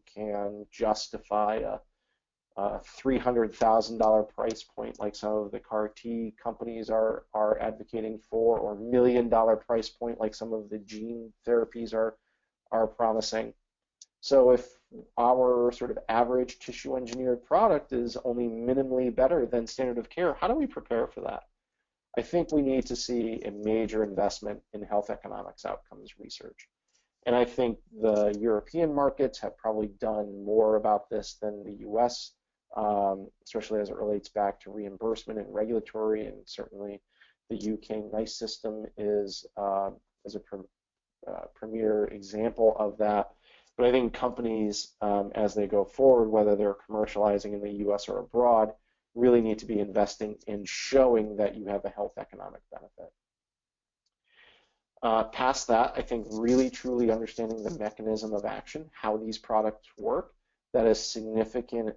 justify a $300,000 price point like some of the CAR-T companies are advocating for, or $1 million price point like some of the gene therapies are promising. So if our sort of average tissue engineered product is only minimally better than standard of care, how do we prepare for that? I think we need to see a major investment in health economics outcomes research. And I think the European markets have probably done more about this than the US, especially as it relates back to reimbursement and regulatory, and certainly the UK NICE system is a premier example of that. But I think companies, as they go forward, whether they're commercializing in the US or abroad, really need to be investing in showing that you have a health economic benefit. Past that, I think really truly understanding the mechanism of action, how these products work, that has significant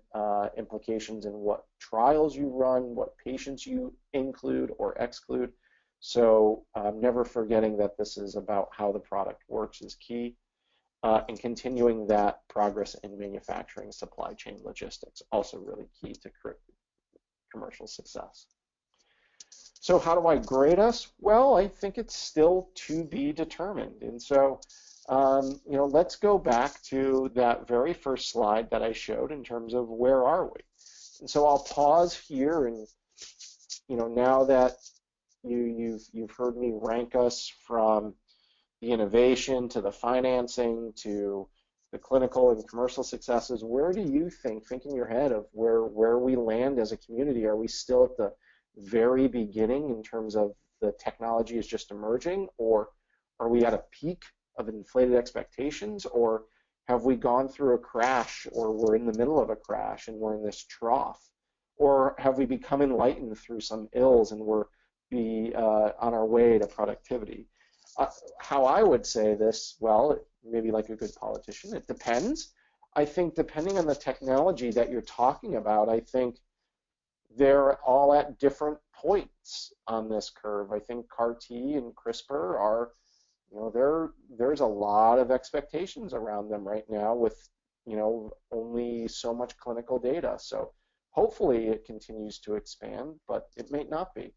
implications in what trials you run, what patients you include or exclude. So never forgetting that this is about how the product works is key. And continuing that progress in manufacturing, supply chain logistics, also really key to commercial success. So how do I grade us? Well, I think it's still to be determined. And so, let's go back to that very first slide that I showed in terms of where are we. And so I'll pause here, and now that you've heard me rank us from the innovation to the financing to the clinical and commercial successes, where do you think in your head of where we land as a community? Are we still at the very beginning in terms of the technology is just emerging, or are we at a peak of inflated expectations, or have we gone through a crash, or we're in the middle of a crash and we're in this trough, or have we become enlightened through some ills and we're on our way to productivity? How I would say this, well, maybe like a good politician, it depends. I think depending on the technology that you're talking about, I think they're all at different points on this curve. I think CAR-T and CRISPR are, there's a lot of expectations around them right now with, only so much clinical data. So hopefully it continues to expand, but it may not be.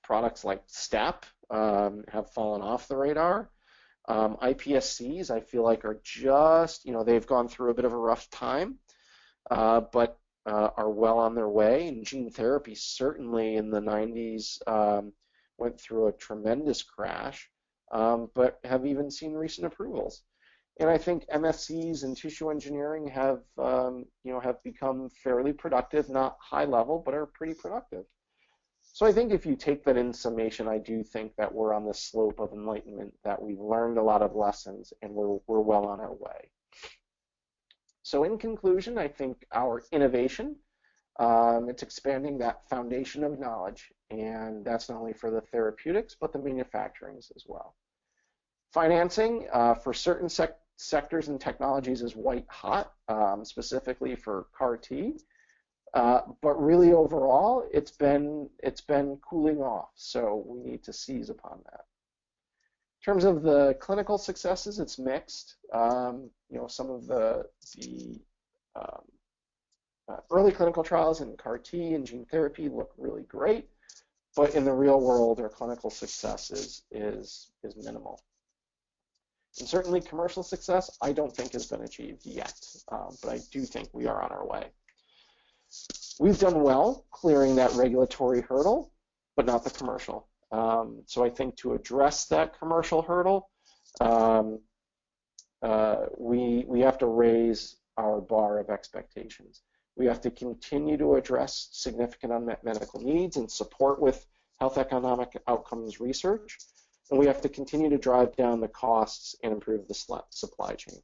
Products like STAP have fallen off the radar. iPSCs, I feel like, are just, they've gone through a bit of a rough time, but are well on their way. And gene therapy, certainly in the 90s, went through a tremendous crash, but have even seen recent approvals. And I think MSCs and tissue engineering have become fairly productive, not high level, but are pretty productive. So I think if you take that in summation, I do think that we're on the slope of enlightenment, that we've learned a lot of lessons, and we're well on our way. So in conclusion, I think our innovation, it's expanding that foundation of knowledge, and that's not only for the therapeutics, but the manufacturings as well. Financing for certain sectors and technologies is white hot, specifically for CAR-T. But really overall, it's been cooling off, so we need to seize upon that. In terms of the clinical successes, it's mixed. Some of the early clinical trials in CAR-T and gene therapy look really great, but in the real world, our clinical success is minimal. And certainly commercial success, I don't think has been achieved yet, but I do think we are on our way. We've done well clearing that regulatory hurdle, but not the commercial. So I think to address that commercial hurdle, we have to raise our bar of expectations. We have to continue to address significant unmet medical needs and support with health economic outcomes research. And we have to continue to drive down the costs and improve the supply chain.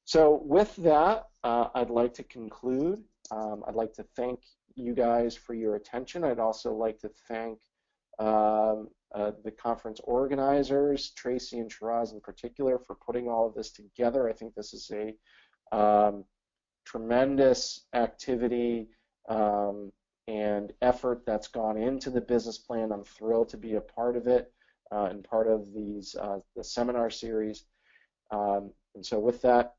So with that, I'd like to conclude. I'd like to thank you guys for your attention. I'd also like to thank the conference organizers, Tracy and Shiraz in particular, for putting all of this together. I think this is a tremendous activity and effort that's gone into the business plan. I'm thrilled to be a part of it and part of these the seminar series. And so with that,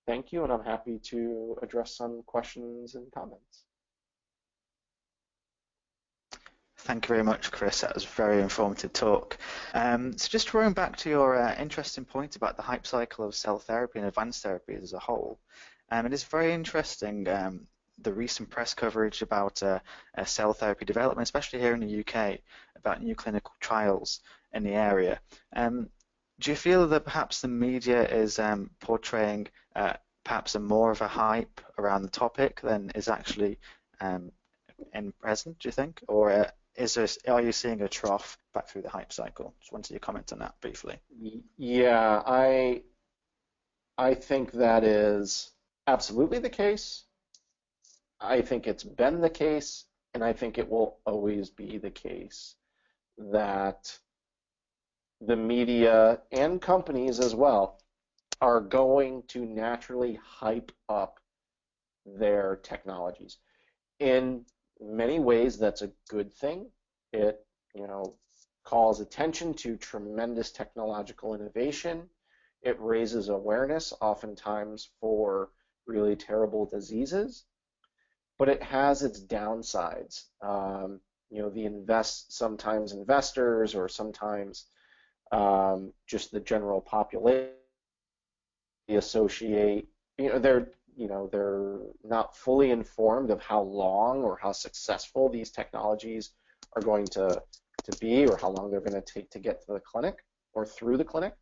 thank you, and I'm happy to address some questions and comments. Thank you very much, Chris. That was a very informative talk. So just throwing back to your interesting point about the hype cycle of cell therapy and advanced therapy as a whole, it is very interesting, the recent press coverage about cell therapy development, especially here in the UK, about new clinical trials in the area. Do you feel that perhaps the media is portraying perhaps more of a hype around the topic than is actually in present, do you think? Or are you seeing a trough back through the hype cycle? Just wanted your comment on that briefly. Yeah, I think that is absolutely the case. I think it's been the case, and I think it will always be the case that the media and companies as well are going to naturally hype up their technologies. In many ways, that's a good thing. It, calls attention to tremendous technological innovation. It raises awareness, oftentimes for really terrible diseases, but it has its downsides. Sometimes investors or sometimes just the general population associate, they're not fully informed of how long or how successful these technologies are going to be, or how long they're going to take to get to the clinic or through the clinic.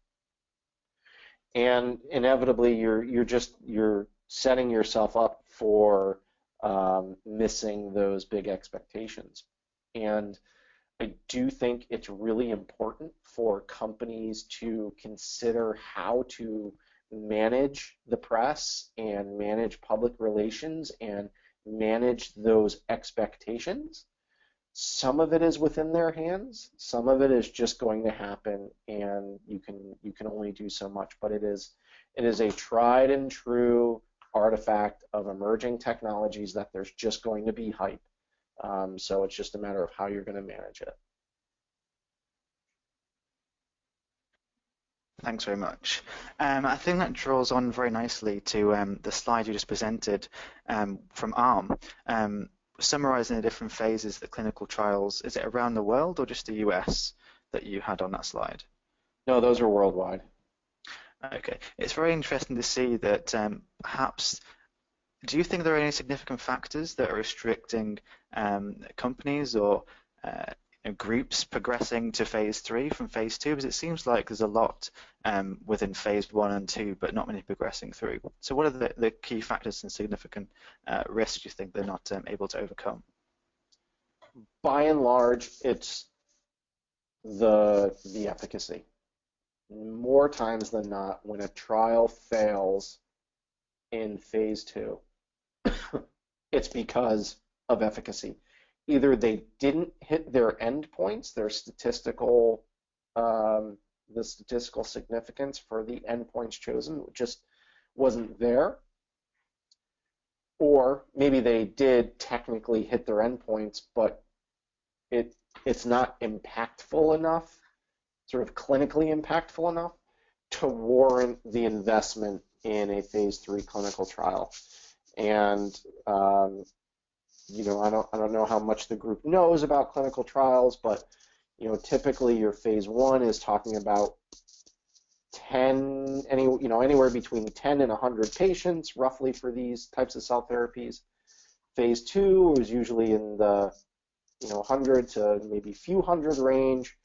And inevitably, you're setting yourself up for missing those big expectations. And I do think it's really important for companies to consider how to manage the press and manage public relations and manage those expectations. Some of it is within their hands. Some of it is just going to happen, and you can only do so much. But it is a tried and true artifact of emerging technologies that there's just going to be hype. So it's just a matter of how you're going to manage it. Thanks very much. I think that draws on very nicely to the slide you just presented from ARM, summarizing the different phases of the clinical trials. Is it around the world or just the US that you had on that slide? No, those are worldwide. Okay. It's very interesting to see that perhaps, do you think there are any significant factors that are restricting companies or groups progressing to phase 3 from phase 2? Because it seems like there's a lot within phase 1 and 2, but not many progressing through. So what are the key factors and significant risks you think they're not able to overcome? By and large, it's the efficacy. More times than not, when a trial fails in phase 2, it's because of efficacy. Either they didn't hit their endpoints, their statistical, the statistical significance for the endpoints chosen just wasn't there, or maybe they did technically hit their endpoints, but it's not impactful enough, sort of clinically impactful enough to warrant the investment in a phase 3 clinical trial. And I don't know how much the group knows about clinical trials, but typically your phase 1 is talking about anywhere between 10 and 100 patients roughly for these types of cell therapies. Phase 2 is usually in the 100 to maybe few hundred range,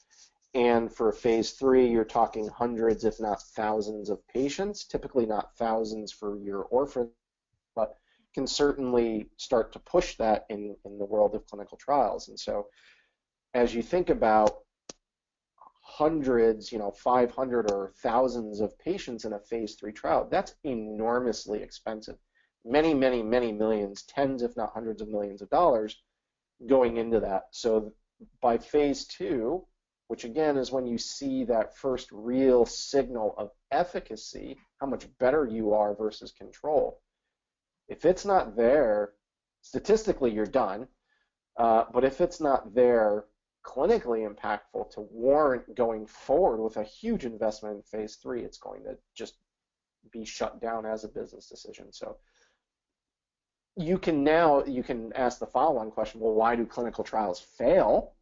and for phase 3 you're talking hundreds if not thousands of patients, typically not thousands for your orphan, but can certainly start to push that in the world of clinical trials. And so as you think about hundreds, 500 or thousands of patients in a phase 3 trial, that's enormously expensive. Many, many, many millions, tens if not hundreds of millions of dollars going into that. So by phase 2, which again is when you see that first real signal of efficacy, how much better you are versus control, if it's not there, statistically you're done, but if it's not there clinically impactful to warrant going forward with a huge investment in phase 3, it's going to just be shut down as a business decision. So you can ask the follow-on question, well, why do clinical trials fail?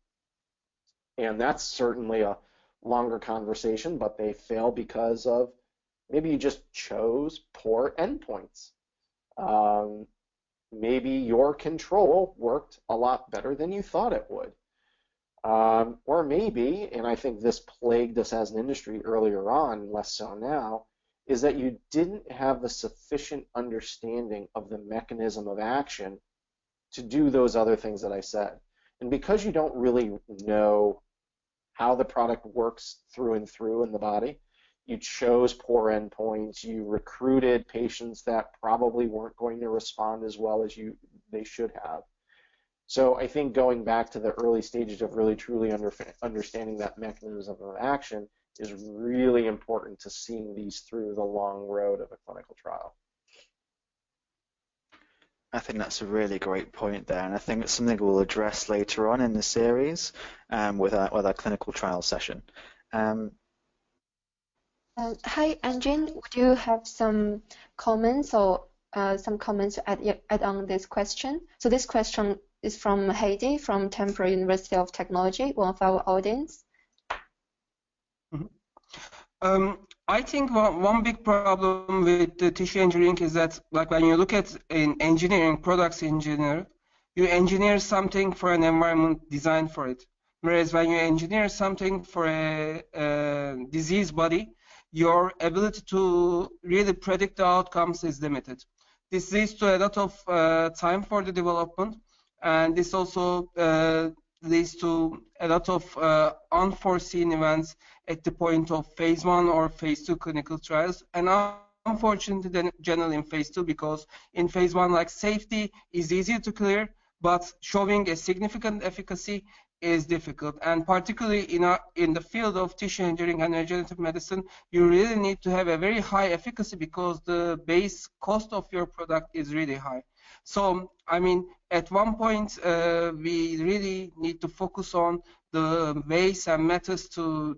And that's certainly a longer conversation, but they fail because of maybe you just chose poor endpoints. Maybe your control worked a lot better than you thought it would. Or maybe, and I think this plagued us as an industry earlier on, less so now, is that you didn't have a sufficient understanding of the mechanism of action to do those other things that I said. And because you don't really know how the product works through and through in the body, you chose poor endpoints, you recruited patients that probably weren't going to respond as well as they should have. So I think going back to the early stages of really truly understanding that mechanism of action is really important to seeing these through the long road of a clinical trial. I think that's a really great point there, and I think it's something we'll address later on in the series with our clinical trial session. Hi, Engin. Would you have some comments or some comments to add on this question? So this question is from Heidi from Temple University of Technology, one of our audience. I think one big problem with the tissue engineering is that, like, when you look at in engineering, products engineer, you engineer something for an environment designed for it. Whereas when you engineer something for a disease body, your ability to really predict the outcomes is limited. This leads to a lot of time for the development, and this also leads to a lot of unforeseen events at the point of phase 1 or phase 2 clinical trials, and unfortunately generally in phase 2, because in phase 1, like, safety is easier to clear, but showing a significant efficacy is difficult. And particularly in the field of tissue engineering and regenerative medicine, you really need to have a very high efficacy because the base cost of your product is really high. So, I mean, at one point, we really need to focus on the ways and methods to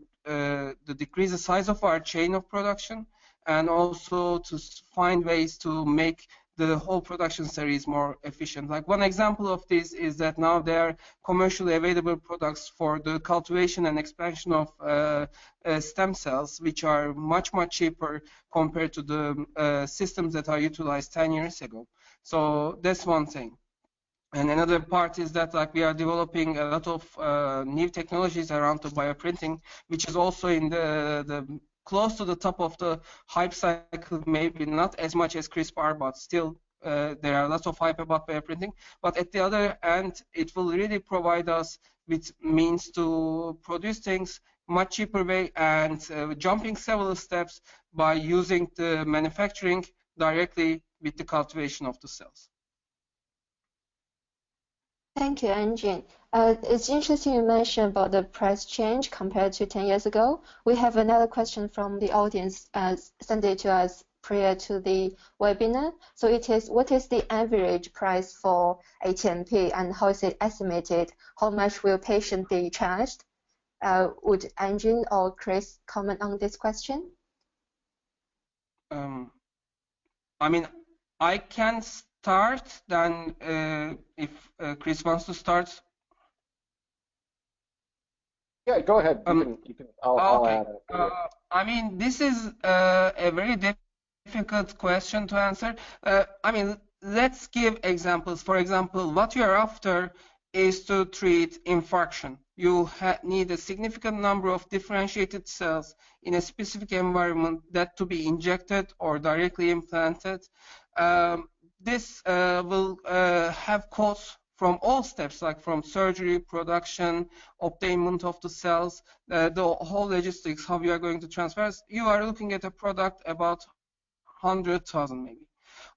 decrease the size of our chain of production, and also to find ways to make the whole production series more efficient. Like, one example of this is that now there are commercially available products for the cultivation and expansion of stem cells, which are much cheaper compared to the systems that are utilized 10 years ago. So that's one thing. And another part is that, like, we are developing a lot of new technologies around the bioprinting, which is also in the close to the top of the hype cycle, maybe not as much as CRISPR, but still there are lots of hype about bioprinting. But at the other end, it will really provide us with means to produce things much cheaper way, and jumping several steps by using the manufacturing directly with the cultivation of the cells. Thank you, Engin. It's interesting you mentioned about the price change compared to 10 years ago. We have another question from the audience sent it to us prior to the webinar. So it is, what is the average price for ATMP and how is it estimated? How much will patient be charged? Would Engin or Chris comment on this question? I mean, I can start, then if Chris wants to start. Yeah, go ahead. I'll okay. add. I mean, this is a very difficult question to answer. I mean, let's give examples. For example, what you are after is to treat infarction. You need a significant number of differentiated cells in a specific environment that to be injected or directly implanted. This will have costs from all steps, like from surgery, production, obtainment of the cells, the whole logistics, how you are going to transfer. You are looking at a product about 100,000 maybe.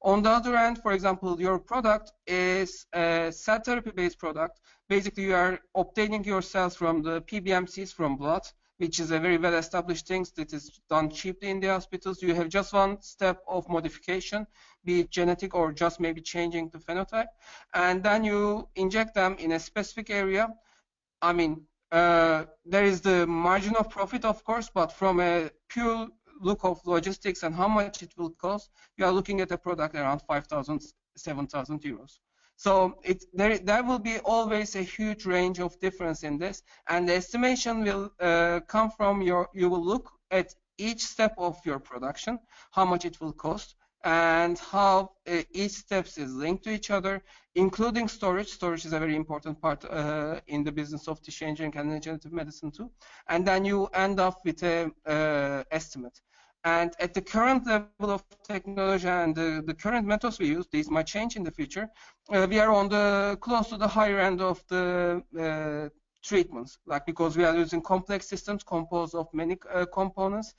On the other hand, for example, your product is a cell therapy-based product. Basically, you are obtaining your cells from the PBMCs, from blood, which is a very well-established thing that is done cheaply in the hospitals. You have just one step of modification, be it genetic or just maybe changing the phenotype, and then you inject them in a specific area. I mean, there is the margin of profit, of course, but from a pure look of logistics and how much it will cost, you are looking at a product around 5,000, 7,000 euros. So there will be always a huge range of difference in this, and the estimation will come from you will look at each step of your production, how much it will cost, and how each step is linked to each other, including storage. Storage is a very important part in the business of tissue engineering and regenerative medicine too. And then you end up with an estimate. And at the current level of technology and the current methods we use, these might change in the future. We are on the close to the higher end of the treatments, like, because we are using complex systems composed of many components.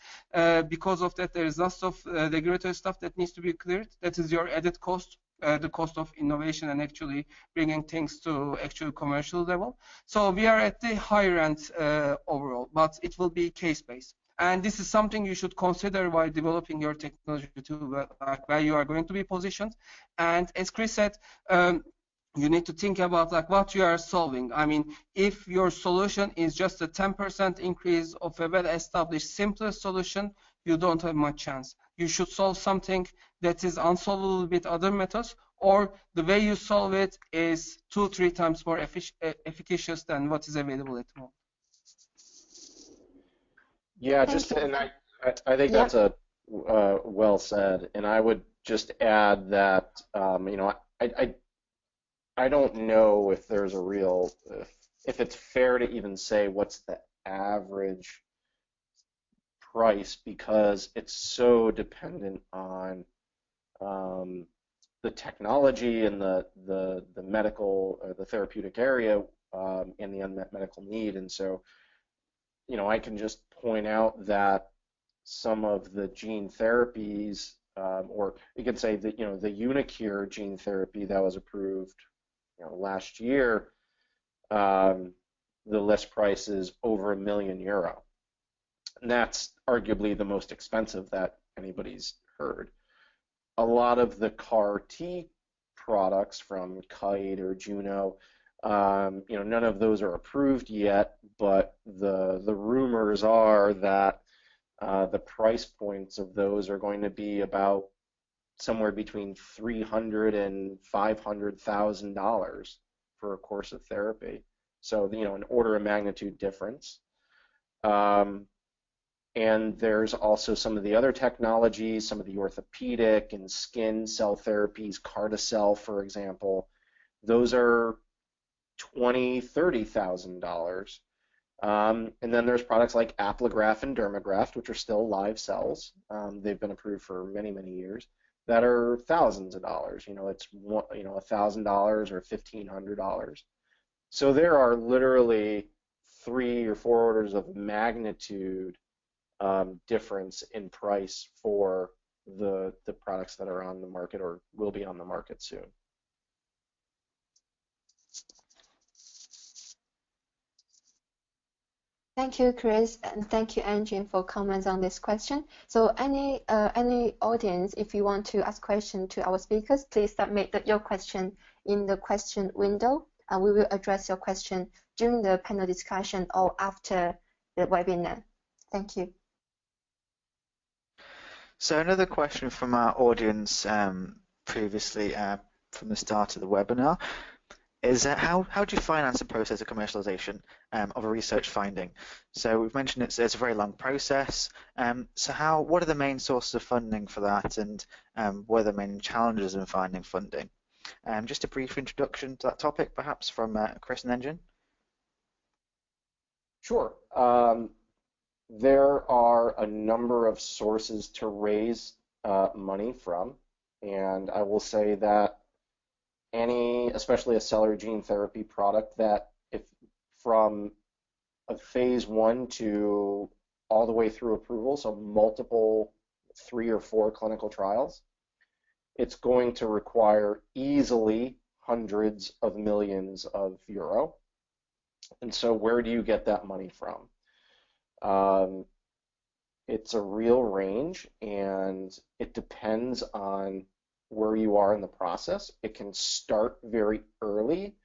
Because of that, there is lots of regulatory stuff that needs to be cleared. That is your added cost, the cost of innovation and actually bringing things to actual commercial level. So we are at the higher end overall, but it will be case-based. And this is something you should consider while developing your technology too, like where you are going to be positioned. And as Chris said, you need to think about like what you are solving. I mean, if your solution is just a 10% increase of a well-established, simpler solution, you don't have much chance. You should solve something that is unsolvable with other methods, or the way you solve it is 2-3 times more efficacious than what is available at the moment. Yeah, and I think that's a well said, and I would just add that you know, I don't know if there's a real, if it's fair to even say what's the average price, because it's so dependent on the technology and the medical or the therapeutic area and the unmet medical need. And so, you know, I can just point out that some of the gene therapies, or you could say that, you know, the Unicure gene therapy that was approved, you know, last year, the list price is over €1 million. And that's arguably the most expensive that anybody's heard. A lot of the CAR T products from Kite or Juno, you know, none of those are approved yet, but the rumors are that the price points of those are going to be about somewhere between $300,000 and $500,000 for a course of therapy. So, you know, an order of magnitude difference. And there's also some of the other technologies, some of the orthopedic and skin cell therapies, Carticel, for example. Those are $20,000, $30,000. And then there's products like Apligraf and Dermagraft, which are still live cells. They've been approved for many, many years, that are thousands of dollars. You know, it's, you know, $1,000 or $1,500. So there are literally 3 or 4 orders of magnitude difference in price for the products that are on the market or will be on the market soon. Thank you, Chris, and thank you, Engin, for comments on this question. So any audience, if you want to ask question to our speakers, please submit your question in the question window, and we will address your question during the panel discussion or after the webinar. Thank you. So another question from our audience previously from the start of the webinar is how do you finance the process of commercialization of a research finding? So we've mentioned it's a very long process. So what are the main sources of funding for that, and what are the main challenges in finding funding? Just a brief introduction to that topic, perhaps from Chris and Engin. Sure. There are a number of sources to raise money from, and I will say that especially a cellular gene therapy product, that if from a phase 1 to all the way through approval, so multiple 3 or 4 clinical trials, it's going to require easily hundreds of millions of euro. And so where do you get that money from? It's a real range, and it depends on where you are in the process. It can start very early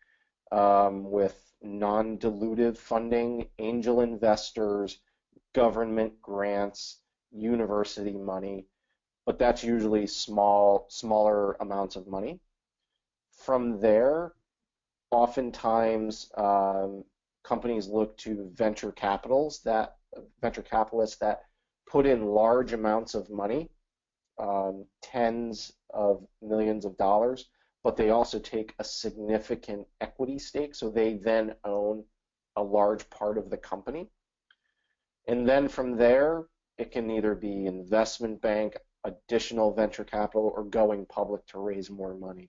with non-dilutive funding, angel investors, government grants, university money, but that's usually smaller amounts of money. From there, oftentimes companies look to venture capitalists that put in large amounts of money, tens of millions of dollars, but they also take a significant equity stake, so they then own a large part of the company. And then from there, it can either be investment bank, additional venture capital, or going public to raise more money.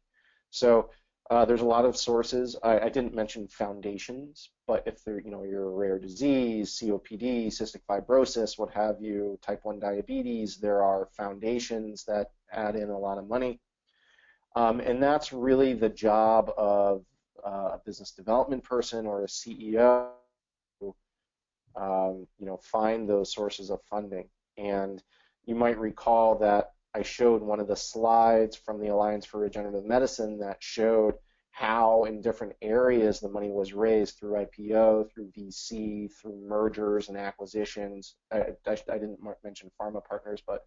So there's a lot of sources. I didn't mention foundations, but if you're a rare disease, COPD, cystic fibrosis, what have you, type 1 diabetes, there are foundations that add in a lot of money. And that's really the job of a business development person or a CEO find those sources of funding. And you might recall that I showed one of the slides from the Alliance for Regenerative Medicine that showed how in different areas the money was raised through IPO, through VC, through mergers and acquisitions. I didn't mention pharma partners, but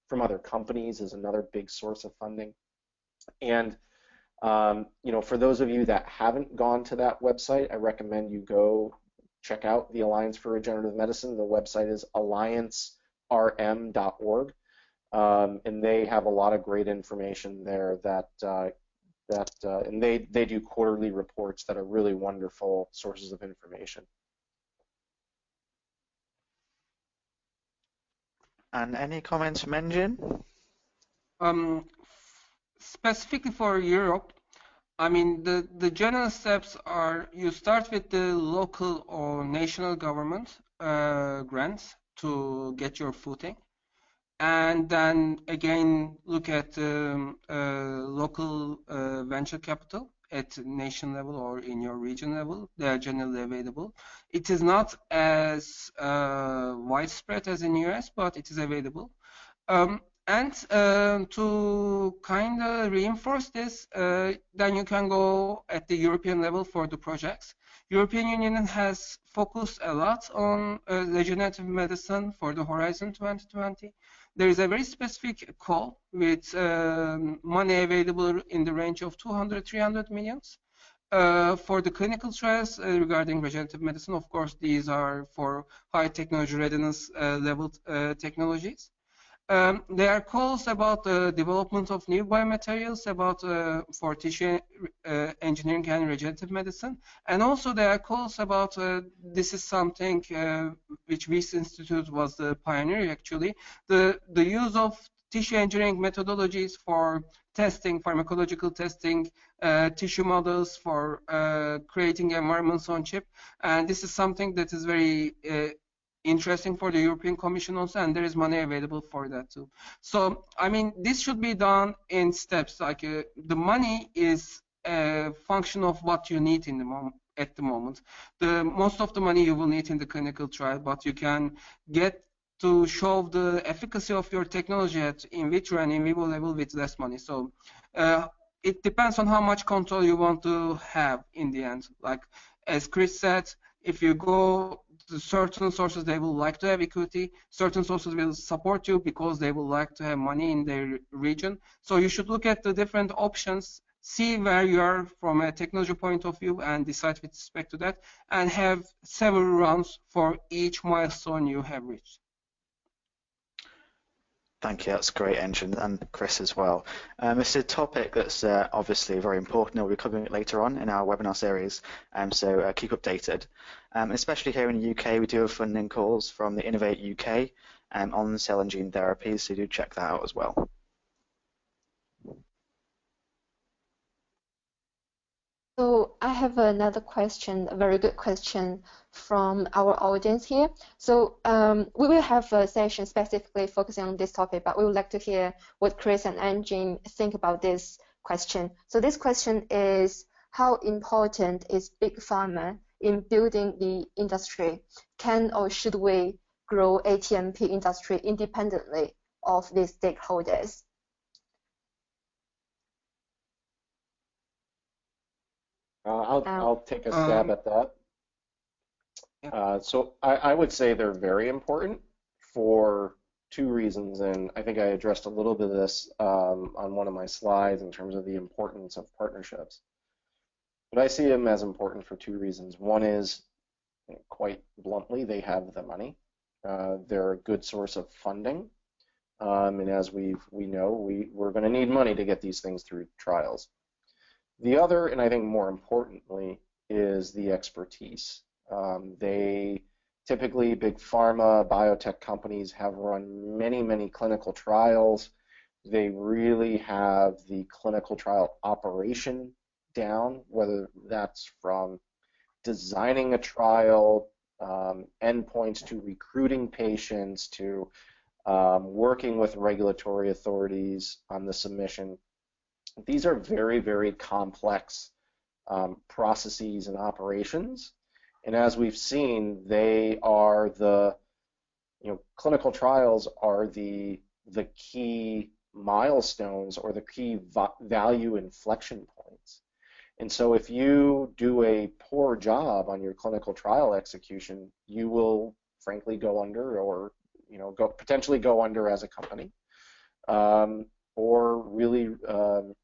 from other companies is another big source of funding. And for those of you that haven't gone to that website, I recommend you go check out the Alliance for Regenerative Medicine. The website is alliancerm.org, and they have a lot of great information there and they do quarterly reports that are really wonderful sources of information. And any comments from Engin? Specifically for Europe, I mean, the general steps are you start with the local or national government grants to get your footing, and then again look at local venture capital at nation level or in your region level. They are generally available. It is not as widespread as in US, but it is available. And to kind of reinforce this, then you can go at the European level for the projects. European Union has focused a lot on regenerative medicine for the Horizon 2020. There is a very specific call with money available in the range of 200-300 millions for the clinical trials regarding regenerative medicine. Of course, these are for high technology readiness level technologies. There are calls about the development of new biomaterials for tissue engineering and regenerative medicine. And also there are calls about, this is something which Wyss Institute was the pioneer actually, the use of tissue engineering methodologies for testing, pharmacological testing, tissue models for creating environments on chip. And this is something that is very interesting for the European Commission also, and there is money available for that too. So, I mean, this should be done in steps. Like the money is a function of what you need at the moment. Most of the money you will need in the clinical trial, but you can get to show the efficacy of your technology at in vitro and in vivo level with less money. So it depends on how much control you want to have in the end. Like as Chris said, if you go to certain sources, they will like to have equity. Certain sources will support you because they will like to have money in their region. So you should look at the different options, see where you are from a technology point of view and decide with respect to that, and have several rounds for each milestone you have reached. Thank you, that's great, Engin, and Chris as well. It's a topic that's obviously very important. We'll be covering it later on in our webinar series, so keep updated. Especially here in the UK, we do have funding calls from the Innovate UK on cell and gene therapy, so do check that out as well. So I have another question, a very good question from our audience here. So we will have a session specifically focusing on this topic, but we would like to hear what Chris and Engin think about this question. So this question is, how important is Big Pharma in building the industry? Can or should we grow ATMP industry independently of these stakeholders? I'll take a stab at that. So I would say they're very important for two reasons, and I think I addressed a little bit of this on one of my slides in terms of the importance of partnerships. But I see them as important for two reasons. One is, quite bluntly, they have the money. They're a good source of funding, and as we know, we're going to need money to get these things through trials. The other, and I think more importantly, is the expertise. They typically, big pharma, biotech companies have run many, many clinical trials. They really have the clinical trial operation down, whether that's from designing a trial, endpoints, to recruiting patients, to working with regulatory authorities on the submission. These are very, very complex processes and operations, And as we've seen, they are clinical trials are the key milestones or the key value inflection points. And so if you do a poor job on your clinical trial execution, you will frankly go under, or potentially go under as a company, or really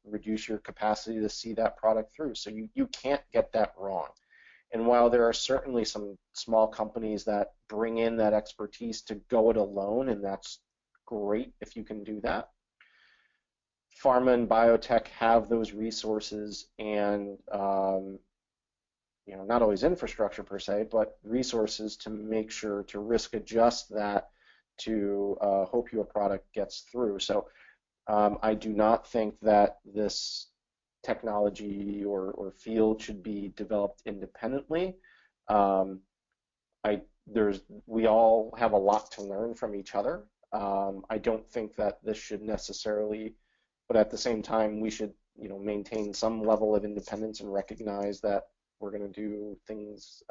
reduce your capacity to see that product through. So you can't get that wrong. And while there are certainly some small companies that bring in that expertise to go it alone, and that's great if you can do that, pharma and biotech have those resources and not always infrastructure per se, but resources to make sure to risk adjust that to hope your product gets through. So I do not think that this technology or field should be developed independently. We all have a lot to learn from each other. I don't think that this should necessarily, but at the same time, we should maintain some level of independence and recognize that we're going to do things.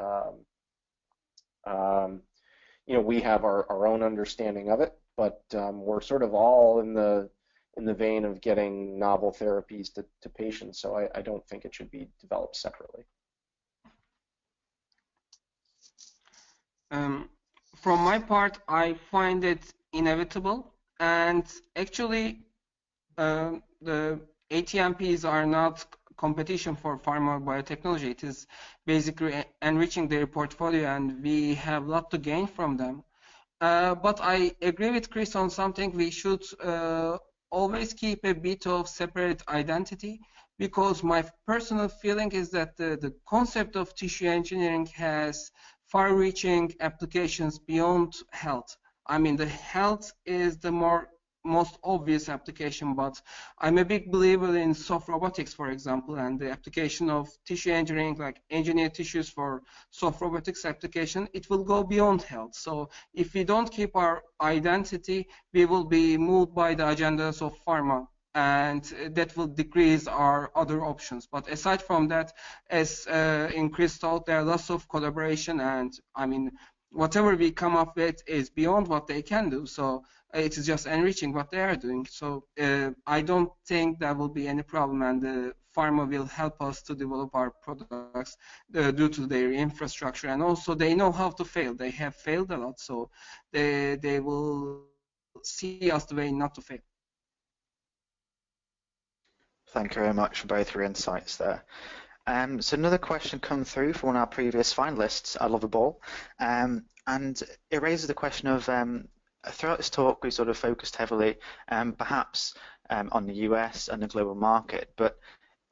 We have our own understanding of it, but we're sort of all in the vein of getting novel therapies to patients, so I don't think it should be developed separately. From my part, I find it inevitable, and actually the ATMPs are not competition for pharma biotechnology. It is basically enriching their portfolio, and we have a lot to gain from them. But I agree with Chris on something. We should always keep a bit of separate identity, because my personal feeling is that the concept of tissue engineering has far-reaching applications beyond health. I mean, the health is the most obvious application, but I'm a big believer in soft robotics, for example, and the application of tissue engineering, like engineered tissues for soft robotics application. It will go beyond health. So if we don't keep our identity, we will be moved by the agendas of pharma, and that will decrease our other options. But aside from that, as in Chris told, there are lots of collaboration, and I mean, whatever we come up with is beyond what they can do. So it is just enriching what they are doing. So I don't think there will be any problem, and the pharma will help us to develop our products due to their infrastructure, and also they know how to fail. They have failed a lot, so they will see us the way not to fail. Thank you very much for both your insights there. So another question come through from one of our previous finalists, I Love a Ball, and it raises the question of throughout this talk we sort of focused heavily perhaps on the US and the global market, but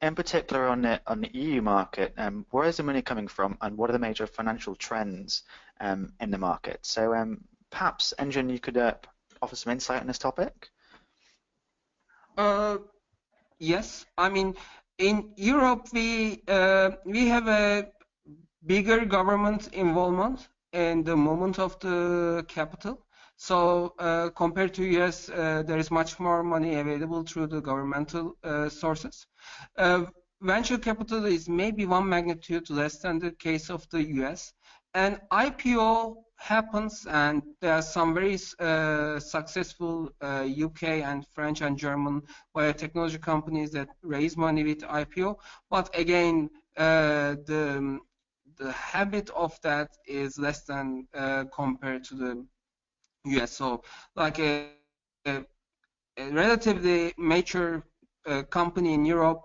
in particular on the EU market, where is the money coming from, and what are the major financial trends in the market? So perhaps, Engin, you could offer some insight on this topic? Yes, I mean, in Europe we have a bigger government involvement in the moment of the capital. So compared to US, there is much more money available through the governmental sources. Venture capital is maybe one magnitude less than the case of the US. And IPO happens, and there are some very successful UK and French and German biotechnology companies that raise money with IPO. But again, the habit of that is less than compared to the US. So like a relatively mature company in Europe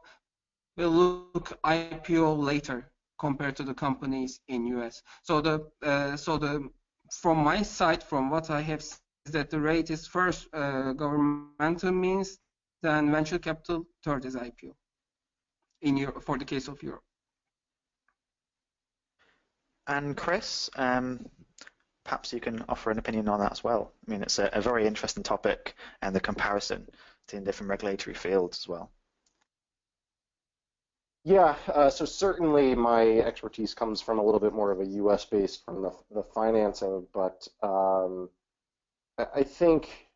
will look IPO later compared to the companies in US. So from my side, from what I have seen, is that the rate is first governmental means, then venture capital, third is IPO in Europe, for the case of Europe. And Chris, perhaps you can offer an opinion on that as well. I mean, it's a very interesting topic, and the comparison to different regulatory fields as well. Yeah, so certainly my expertise comes from a little bit more of a US based from the financing, but I think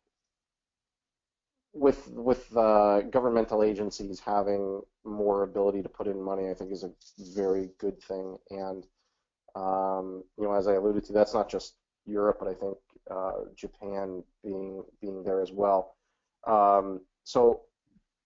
with governmental agencies having more ability to put in money, I think is a very good thing. And You know, as I alluded to, that's not just Europe, but I think Japan being there as well. So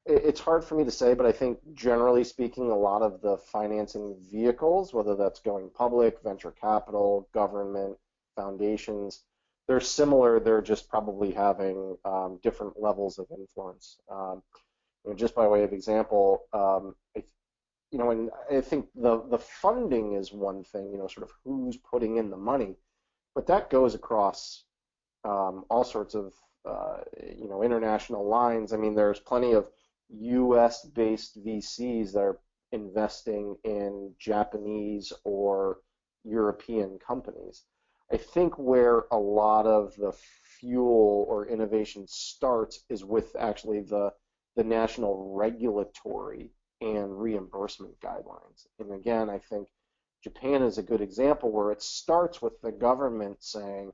it's hard for me to say, but I think generally speaking, a lot of the financing vehicles, whether that's going public, venture capital, government, foundations, they're similar. They're just probably having different levels of influence. You know, just by way of example, you know, and I think the funding is one thing, you know, sort of who's putting in the money, but that goes across all sorts of, you know, international lines. I mean, there's plenty of US-based VCs that are investing in Japanese or European companies. I think where a lot of the fuel or innovation starts is with actually the national regulatory and reimbursement guidelines. And again, I think Japan is a good example where it starts with the government saying,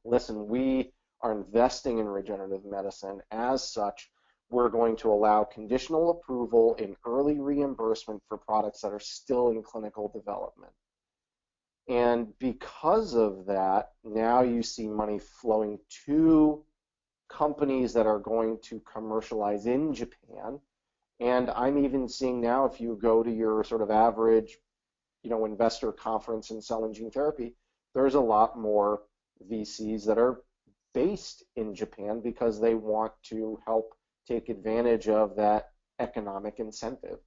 listen, we are investing in regenerative medicine. As such, we're going to allow conditional approval in early reimbursement for products that are still in clinical development. And because of that, now you see money flowing to companies that are going to commercialize in Japan. And I'm even seeing now, if you go to your sort of average, you know, investor conference in cell and gene therapy, there's a lot more VCs that are based in Japan because they want to help take advantage of that economic incentive.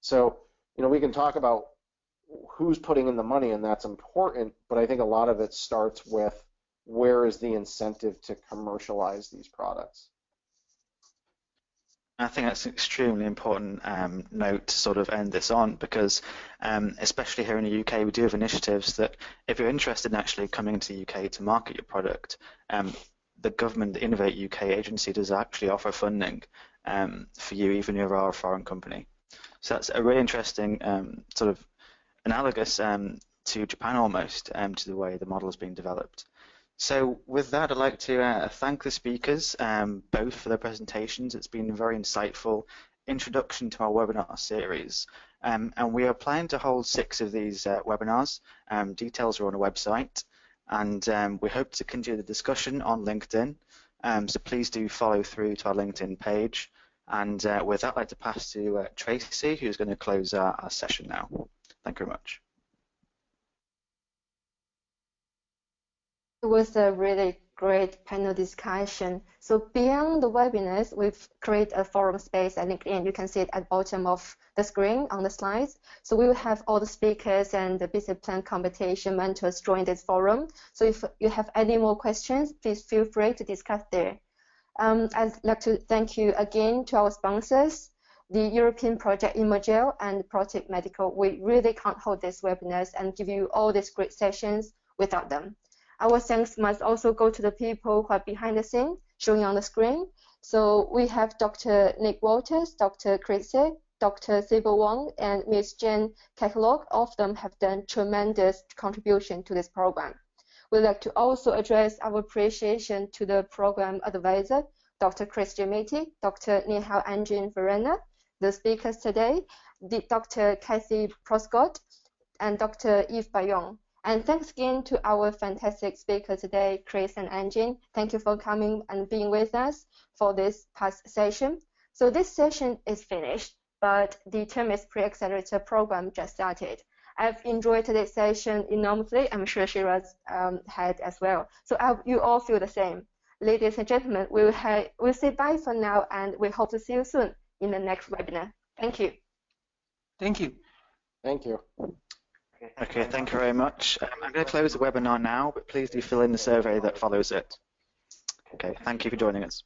So, you know, we can talk about who's putting in the money, and that's important, but I think a lot of it starts with where is the incentive to commercialize these products. I think that's an extremely important note to sort of end this on, because especially here in the UK, we do have initiatives that if you're interested in actually coming into the UK to market your product, the government, the Innovate UK agency, does actually offer funding for you, even if you are a foreign company. So that's a really interesting sort of analogous to Japan almost, to the way the model is being developed. So with that, I'd like to thank the speakers both for their presentations. It's been a very insightful introduction to our webinar series. And we are planning to hold 6 of these webinars. Details are on our website. And we hope to continue the discussion on LinkedIn. So please do follow through to our LinkedIn page. And with that, I'd like to pass to Tracy, who's going to close our session now. Thank you very much. It was a really great panel discussion. So beyond the webinars, we've created a forum space at LinkedIn. You can see it at the bottom of the screen on the slides. So we will have all the speakers and the business plan competition mentors join this forum. So if you have any more questions, please feel free to discuss there. I'd like to thank you again to our sponsors, the European Project Immogel and PROTiP Medical. We really can't hold these webinars and give you all these great sessions without them. Our thanks must also go to the people who are behind the scene, showing on the screen. So we have Dr. Nick Walters, Dr. Tracy, Dr. Sibyl Wang, and Ms. Jen Catalog. All of them have done tremendous contribution to this program. We'd like to also address our appreciation to the program advisor, Dr. Chris Gemmiti, Dr. Nihal Engin Vrana, the speakers today, Dr. Kathy Proscott, and Dr. Yves Bayon. And thanks again to our fantastic speaker today, Chris and Engin. Thank you for coming and being with us for this past session. So this session is finished, but the TERMIS Pre-Accelerator program just started. I've enjoyed today's session enormously. I'm sure Shiraz had as well. So I hope you all feel the same. Ladies and gentlemen, we'll say bye for now, and we hope to see you soon in the next webinar. Thank you. Thank you. Thank you. Okay, thank you very much. I'm going to close the webinar now, but please do fill in the survey that follows it. Okay, thank you for joining us.